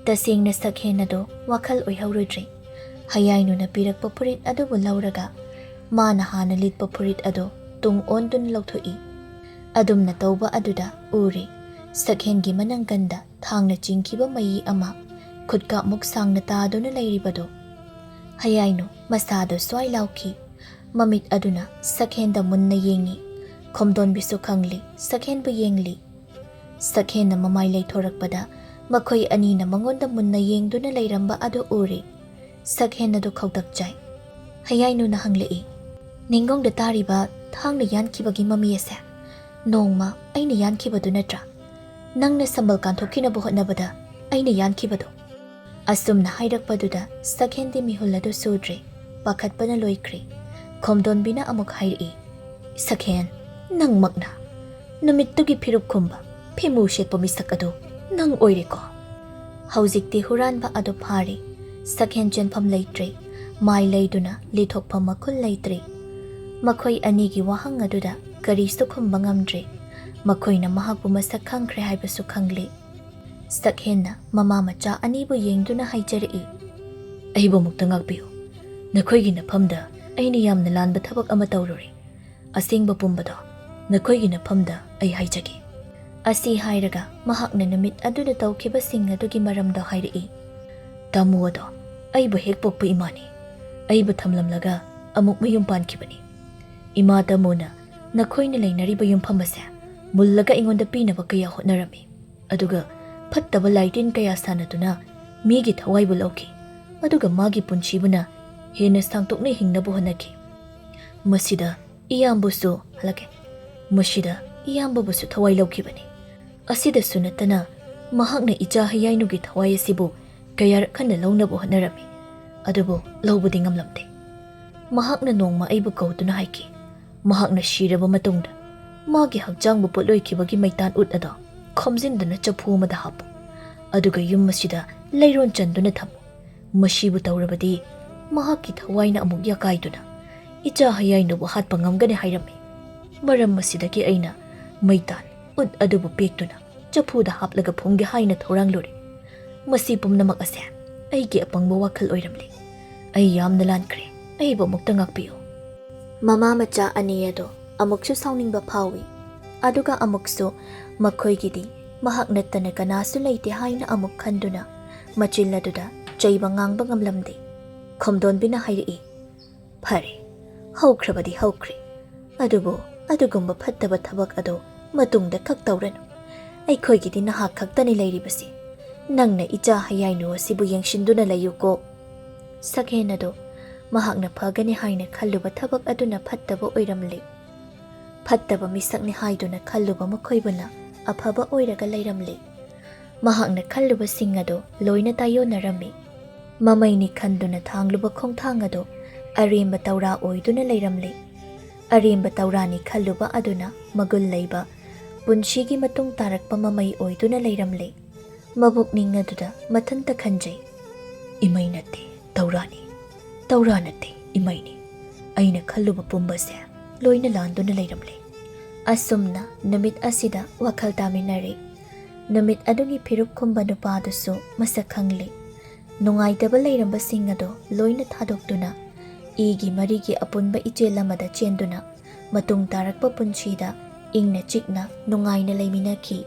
ꯇꯁꯦꯡꯅ ꯁꯛꯍꯦꯟ ꯑꯗꯣ ꯋꯥꯈꯜ ꯑꯣꯏꯍꯧꯔꯨꯗ꯭ꯔꯦ꯫ ꯍꯌꯥꯏꯅꯨꯅ ꯄꯤꯔꯛꯄ ꯐꯨꯔꯤꯠ ꯑꯗꯨꯕꯨ ꯂꯧꯔꯒ ꯃꯥꯅ ꯍꯥꯟꯅ ꯂꯤꯠꯄ ꯐꯨꯔꯤꯠ ꯑꯗꯣ ꯇꯨꯡ ꯑꯣꯟꯗꯨꯅ ꯂꯧꯊꯣꯛꯏ꯫ ꯑꯗꯨꯝꯅ ꯇꯧꯕ ꯑꯗꯨꯗ ꯎꯔꯦ ꯁꯛꯍꯦꯟꯒꯤ ꯃꯅꯪꯒꯟꯗ ꯊꯥꯡꯅ ꯆꯤꯡꯈꯤꯕ ꯃꯌꯤ ꯑꯃ ꯈꯨꯠꯀꯥꯞꯃꯨꯛ ꯁꯥꯡꯅ ꯇꯥꯗꯨꯅ ꯂꯩꯔꯤꯕꯗꯣ꯫ ꯍꯌꯥꯏꯅꯨ ꯃꯁꯥꯗꯣ ꯁ꯭ꯋꯥꯏ ꯂꯥꯎꯈꯤ꯫ ꯃꯃꯤꯠ ꯑꯗꯨꯅ ꯁꯛꯍꯦꯟꯗ ꯃꯨꯟꯅ ꯌꯦꯡꯉꯤ꯫ ꯈꯣꯝꯗꯣꯟꯕꯤꯁꯨ ꯈꯪꯂꯤ ꯁꯛꯍꯦꯟꯕꯨ ꯌꯦꯡꯂꯤ꯫ ꯁꯛꯍꯦꯟꯅ ꯃꯃꯥꯏ ꯂꯩꯊꯣꯔꯛꯄꯗ ꯃꯈꯣꯏ ꯑꯅꯤꯅ ꯃꯉꯣꯟꯗ ꯃꯨꯟꯅ ꯌꯦꯡꯗꯨꯅ ꯂꯩꯔꯝꯕ ꯑꯗꯨ ꯎꯔꯦ꯫ ꯁꯛꯍꯦꯟ ꯑꯗꯨ ꯈꯧꯇꯛ ꯆꯥꯏ꯫ ꯍꯌꯥꯏꯅꯨꯅ ꯍꯪꯂꯛꯏ꯫ ꯅꯤꯡꯒꯣꯡꯗ ꯇꯥꯔꯤꯕ ꯊꯥꯡꯅ ꯌꯥꯟꯈꯤꯕꯒꯤ ꯃꯃꯤ ꯑꯁꯦ ꯅꯣꯡꯃ ꯑꯩꯅ ꯌꯥꯟꯈꯤꯕꯗꯨ ꯅꯠꯇ꯭ꯔꯥ? ꯅꯪꯅ ꯁꯝꯕꯜ ꯀꯥꯟꯊꯣꯛꯈꯤꯅꯕ ꯍꯣꯠꯅꯕꯗ ꯑꯩꯅ ꯌꯥꯟꯈꯤꯕꯗꯣ꯫ ꯑꯁꯨꯝꯅ ꯍꯥꯏꯔꯛꯄꯗꯨꯗ ꯁꯛꯍꯦꯟꯗꯤ ꯃꯤꯍꯨꯜ ꯑꯗꯨ ꯁꯨꯗ꯭ꯔꯦ꯫ ꯄꯥꯈꯠꯄꯅ ꯂꯣꯏꯈ꯭ꯔꯦ꯫ ꯈꯣꯝꯗꯣꯟꯕꯤꯅ ꯑꯃꯨꯛ ꯍꯥꯏꯔꯛꯏ꯫ ꯁꯛꯍꯦꯟ, ꯅꯪꯃꯛꯅ ꯅꯨꯃꯤꯠꯇꯨꯒꯤ ꯐꯤꯔꯨꯞ ꯈꯨꯝꯕ ꯐꯤꯃꯨ ꯁꯦꯠꯄ ꯃꯤꯁꯛ ꯑꯗꯨ ꯅꯪ ꯑꯣꯏꯔꯦꯀꯣ? ꯍꯧꯖꯤꯛꯇꯤ ꯍꯨꯔꯥꯟꯕ ꯑꯗꯨ ꯐꯥꯔꯦ꯫ ꯁꯛꯍꯦꯟ ꯆꯦꯟꯐꯝ ꯂꯩꯇ꯭ꯔꯦ꯫ ꯃꯥꯏ ꯂꯩꯗꯨꯅ ꯂꯤꯊꯣꯛꯐꯝ ꯃꯈꯨꯜ ꯂꯩꯇ꯭ꯔꯦ꯫ ꯃꯈꯣꯏ ꯑꯅꯤꯒꯤ ꯋꯥꯍꯪ ꯑꯗꯨꯗ ꯀꯔꯤꯁꯨ ꯈꯨꯝꯕ ꯉꯝꯗ꯭ꯔꯦ꯫ ꯃꯈꯣꯏꯅ ꯃꯍꯥꯛꯄꯨ ꯃꯁꯛ ꯈꯪꯈ꯭ꯔꯦ ꯍꯥꯏꯕꯁꯨ ꯈꯪꯂꯦ꯫ ꯁꯛꯍꯦꯟꯅ ꯃꯃꯥ ꯃꯆꯥ ꯑꯅꯤꯕꯨ ꯌꯦꯡꯗꯨꯅ ꯍꯥꯏꯖꯔꯛꯏ꯫ ꯑꯩꯕꯨ ꯑꯃꯨꯛꯇ ꯉꯥꯛꯄꯤꯌꯨ꯫ ꯅꯈꯣꯏꯒꯤ ꯅꯐꯝꯗ ꯑꯩꯅ ꯌꯥꯝꯅ ꯂꯥꯟꯕ ꯊꯕꯛ ꯑꯃ ꯇꯧꯔꯨꯔꯦ꯫ ꯑꯁꯦꯡꯕ ꯄꯨꯝꯕꯗꯣ ꯅꯈꯣꯏꯒꯤ ꯅꯐꯝꯗ ꯑꯩ ꯍꯥꯏꯖꯒꯦ꯫ ꯑꯁꯤ ꯍꯥꯏꯔꯒ ꯃꯍꯥꯛꯅ ꯅꯨꯃꯤꯠ ꯑꯗꯨꯗ ꯇꯧꯈꯤꯕꯁꯤꯡ ꯑꯗꯨꯒꯤ ꯃꯔꯝꯗ ꯍꯥꯏꯔꯛꯏ꯫ ꯇꯥꯃꯨ ꯑꯗꯣ ꯑꯩꯕꯨ ꯍꯦꯛ ꯄꯣꯛꯄ ꯏꯃꯥꯅꯤ꯫ ꯑꯩꯕꯨ ꯊꯝꯂꯝꯂꯒ ꯑꯃꯨꯛ ꯃꯌꯨꯝ ꯄꯥꯟꯈꯤꯕꯅꯤ꯫ ꯏꯃꯥ ꯇꯥꯃꯨꯅ ꯅꯈꯣꯏꯅ ꯂꯩꯅꯔꯤꯕ ꯌꯨꯝꯐꯝ ꯑꯁꯦ ꯃꯨꯜꯂꯒ ꯑꯩꯉꯣꯟꯗ ꯄꯤꯅꯕ ꯀꯌꯥ ꯍꯣꯠꯅꯔꯝꯃꯤ꯫ ꯑꯗꯨꯒ ꯐꯠꯇꯕ ꯂꯥꯏꯇꯤꯟ ꯀꯌా ꯁꯥꯟꯅꯗꯨꯅ ꯃꯤꯒꯤ ꯊꯋꯥꯏꯕꯨ ꯂꯧꯈꯤ꯫ ꯑꯗꯨꯒ ꯃꯥꯒꯤ ꯄꯨꯟꯁꯤꯕꯨꯅ ꯍꯦꯟꯅ ꯁꯥꯡꯇꯣꯛꯅ ꯍꯤꯡꯅꯕ ꯍꯣꯠꯅꯈꯤ꯫ ꯃꯁꯤꯗ ꯏꯌꯥꯝꯕꯕꯨꯁꯨ ꯊꯋꯥꯏ ꯂꯧꯈꯤꯕꯅꯤ꯫ ꯑꯁꯤꯗꯁꯨ ꯅꯠꯇꯅ ꯃꯍꯥꯛꯅ ꯏꯆꯥ ꯍꯌꯥꯏꯅꯨꯒꯤ ꯊꯋꯥꯏ ꯑꯁꯤꯕꯨ ꯀꯌꯥꯔꯛ ꯍꯟꯅ ꯂꯧꯅꯕ ꯍꯣꯠꯅꯔꯝꯃꯤ꯫ ꯑꯗꯨꯕꯨ ꯂꯧꯕꯗꯤ ꯉꯝꯂꯝꯗꯦ꯫ ꯃꯍꯥꯛꯅ ꯅꯣꯡꯃ ꯑꯩꯕꯨ ꯀꯧꯗꯨꯅ ꯍꯥꯏꯈꯤ꯫ ꯃꯍꯥꯛꯅ ꯁꯤꯔꯕ ꯃꯇꯨꯡꯗ ꯃꯥꯒꯤ ꯍꯛꯆꯥꯡꯕꯨ ꯄꯣꯠꯂꯣꯏꯈꯤꯕꯒꯤ ꯃꯩꯇꯥꯟ ꯎꯠ ꯑꯗꯣ ꯈꯣꯝꯖꯤꯟꯗꯨꯅ ꯆꯐꯨ ꯑꯃꯗ ꯍꯥꯞꯄꯨ꯫ ꯑꯗꯨꯒ ꯌꯨꯝ ꯑꯁꯤꯗ ꯂꯩꯔꯣꯟ ꯆꯟꯗꯨꯅ ꯊꯝꯃꯨ꯫ ꯃꯁꯤꯕꯨ ꯇꯧꯔꯕꯗꯤ ꯃꯍꯥꯛꯀꯤ ꯊꯋꯥꯏꯅ ꯑꯃꯨꯛ ꯌꯥꯀꯥꯏꯗꯨꯅ ꯏꯆꯥ ꯍꯌꯥꯏꯅꯕꯨ ꯍꯥꯠꯄ ꯉꯝꯒꯅꯤ ꯍꯥꯏꯔꯝꯃꯤ꯫ ꯃꯔꯝ ꯑꯁꯤꯗꯒꯤ ꯑꯩꯅ ꯃꯩꯇꯥꯟ ꯎꯠ ꯑꯗꯨꯕꯨ ꯄꯦꯛꯇꯨꯅ ꯆꯐꯨꯗ ꯍꯥꯞꯂꯒ ꯐꯨꯝꯒꯦ ꯍꯥꯏꯅ ꯊꯧꯔꯥꯡꯂꯨꯔꯦ꯫ ꯃꯁꯤ ꯄꯨꯝꯅꯃꯛ ꯑꯁꯦ ꯑꯩꯒꯤ ꯑꯄꯪꯕ ꯋꯥꯈꯜ ꯑꯣꯏꯔꯝꯂꯤ꯫ ꯑꯩ ꯌꯥꯝꯅ ꯂꯥꯟꯈ꯭ꯔꯦ, ꯑꯩꯕꯨ ꯑꯃꯨꯛꯇ ꯉꯥꯛꯄꯤꯌꯨ꯫ ꯃꯃꯥ ꯃꯆꯥ ꯑꯅꯤ ꯑꯗꯣ ꯑꯃꯨꯛꯁꯨ ꯁꯥꯎꯅꯤꯡꯕ ꯐꯥꯎꯏ, ꯑꯗꯨꯒ ꯑꯃꯨꯛꯁꯨ ꯃꯈꯣꯏꯒꯤꯗꯤ ꯃꯍꯥꯛ ꯅꯠꯇꯅ ꯀꯅꯥꯁꯨ ꯂꯩꯇꯦ ꯍꯥꯏꯅ ꯑꯃꯨꯛ ꯈꯟꯗꯨꯅ ꯃꯆꯤꯜ ꯑꯗꯨꯗ ꯆꯩꯕ ꯉꯥꯡꯕ ꯉꯝꯂꯝꯗꯦ꯫ ꯈꯣꯝꯗꯣꯟꯕꯤꯅ ꯍꯥꯏꯔꯛꯏ, ꯐꯔꯦ, ꯍꯧꯈ꯭ꯔꯕꯗꯤ ꯍꯧꯈ꯭ꯔꯦ, ꯑꯗꯨꯕꯨ ꯑꯗꯨꯒꯨꯝꯕ ꯐꯠꯇꯕ ꯊꯕꯛ ꯑꯗꯣ ꯃꯇꯨꯡꯗ ꯈꯛ ꯇꯧꯔꯅꯨ꯫ ꯑꯩꯈꯣꯏꯒꯤꯗꯤ ꯅꯍꯥꯛ ꯈꯛꯇꯅꯤ ꯂꯩꯔꯤꯕꯁꯤ, ꯅꯪꯅ ꯏꯆꯥ ꯍꯌꯥꯏꯅꯨ ꯑꯁꯤꯕꯨ ꯌꯦꯡꯁꯤꯟꯗꯨꯅ ꯂꯩꯌꯨꯀꯣ꯫ ꯁꯛꯍꯦꯟ ꯑꯗꯣ ꯃꯍꯥꯛꯅ ꯐꯒꯅꯤ ꯍꯥꯏꯅ ꯈꯜꯂꯨꯕ ꯊꯕꯛ ꯑꯗꯨꯅ ꯐꯠꯇꯕ ꯑꯣꯏꯔꯝꯂꯦ꯫ ꯐꯠꯇꯕ ಮಿಸꯛꯅꯤ ꯍꯥꯏꯗꯨꯅ ꯈꯜꯂꯨꯕ ꯃꯈꯣꯏꯕꯨꯅ ꯑꯐꯕ ꯑꯣꯏꯔꯒ ꯂꯩꯔꯝꯂꯦ꯫ ꯃꯍꯥꯛꯅ ꯈꯜꯂꯨꯕꯁꯤꯡ ꯑꯗꯣ ꯂꯣꯏꯅ ꯇꯥꯏꯌꯣꯟꯅꯔꯝꯃꯤ꯫ ꯃꯃꯩꯅꯤ ꯈꯟꯗꯨꯅ ꯊꯥꯡꯂꯨꯕ ꯈꯣꯡꯊꯥꯡ ꯑꯗꯣ ꯑꯔꯦꯝꯕ ꯇꯧꯔꯥ ꯑꯣꯏꯗꯨꯅ ꯂꯩꯔꯝꯂꯦ꯫ ꯑꯔꯦꯝꯕ ꯇꯧꯔꯥꯅꯤ ꯈꯜꯂꯨꯕ ꯑꯗꯨꯅ ꯃꯒꯨꯟ ꯂꯩꯕ ꯄꯨꯟꯁꯤꯒꯤ ꯃꯇꯨꯡ ꯇꯥꯔꯛꯄ ꯃꯃꯩ ꯑꯣꯏꯗꯨꯅ ꯂꯩꯔꯝꯂꯦ꯫ ꯃꯕꯨꯛꯅꯤꯡ ꯑꯗꯨꯗ ꯃꯊꯟꯇ ꯈꯟꯖꯩ, ꯏꯃꯩ ꯅꯠꯇꯦ ꯇꯧꯔꯥꯅꯤ, ꯇꯧꯔꯥ ꯅꯠꯇꯦ ꯏꯃꯩꯅꯤ, ꯑꯩꯅ ꯈꯜꯂꯨꯕ ꯄꯨꯝꯕꯁꯦ ꯂꯣꯏꯅ ꯂꯥꯟꯗꯨꯅ ꯂꯩꯔꯝꯂꯦ꯫ ꯑꯁꯨꯝꯅ ꯅꯨꯃꯤꯠ ꯑꯁꯤꯗ ꯋꯥꯈꯜ ꯇꯥꯃꯤꯟꯅꯔꯦ꯫ ꯅꯨꯃꯤꯠ ꯑꯗꯨꯒꯤ ꯐꯤꯔꯨꯞ ꯈꯨꯝꯕ ꯅꯨꯄꯥꯗꯨꯁꯨ ꯃꯁꯛ ꯈꯪꯂꯦ꯫ ꯅꯨꯡꯉꯥꯏꯇꯕ ꯂꯩꯔꯝꯕꯁꯤꯡ ꯑꯗꯣ ꯂꯣꯏꯅ ꯊꯥꯗꯣꯛꯇꯨꯅ ꯏꯒꯤ ꯃꯔꯤꯒꯤ ꯑꯄꯨꯟꯕ ꯏꯆꯦꯜ ꯑꯃꯗ ꯆꯦꯟꯗꯨꯅ ꯃꯇꯨꯡ ꯇꯥꯔꯛꯄ ꯄꯨꯟꯁꯤꯗ ꯏꯪꯅ ꯆꯤꯛꯅ ꯅꯨꯡꯉꯥꯏꯅ ꯂꯩꯃꯤꯟꯅꯈꯤ꯫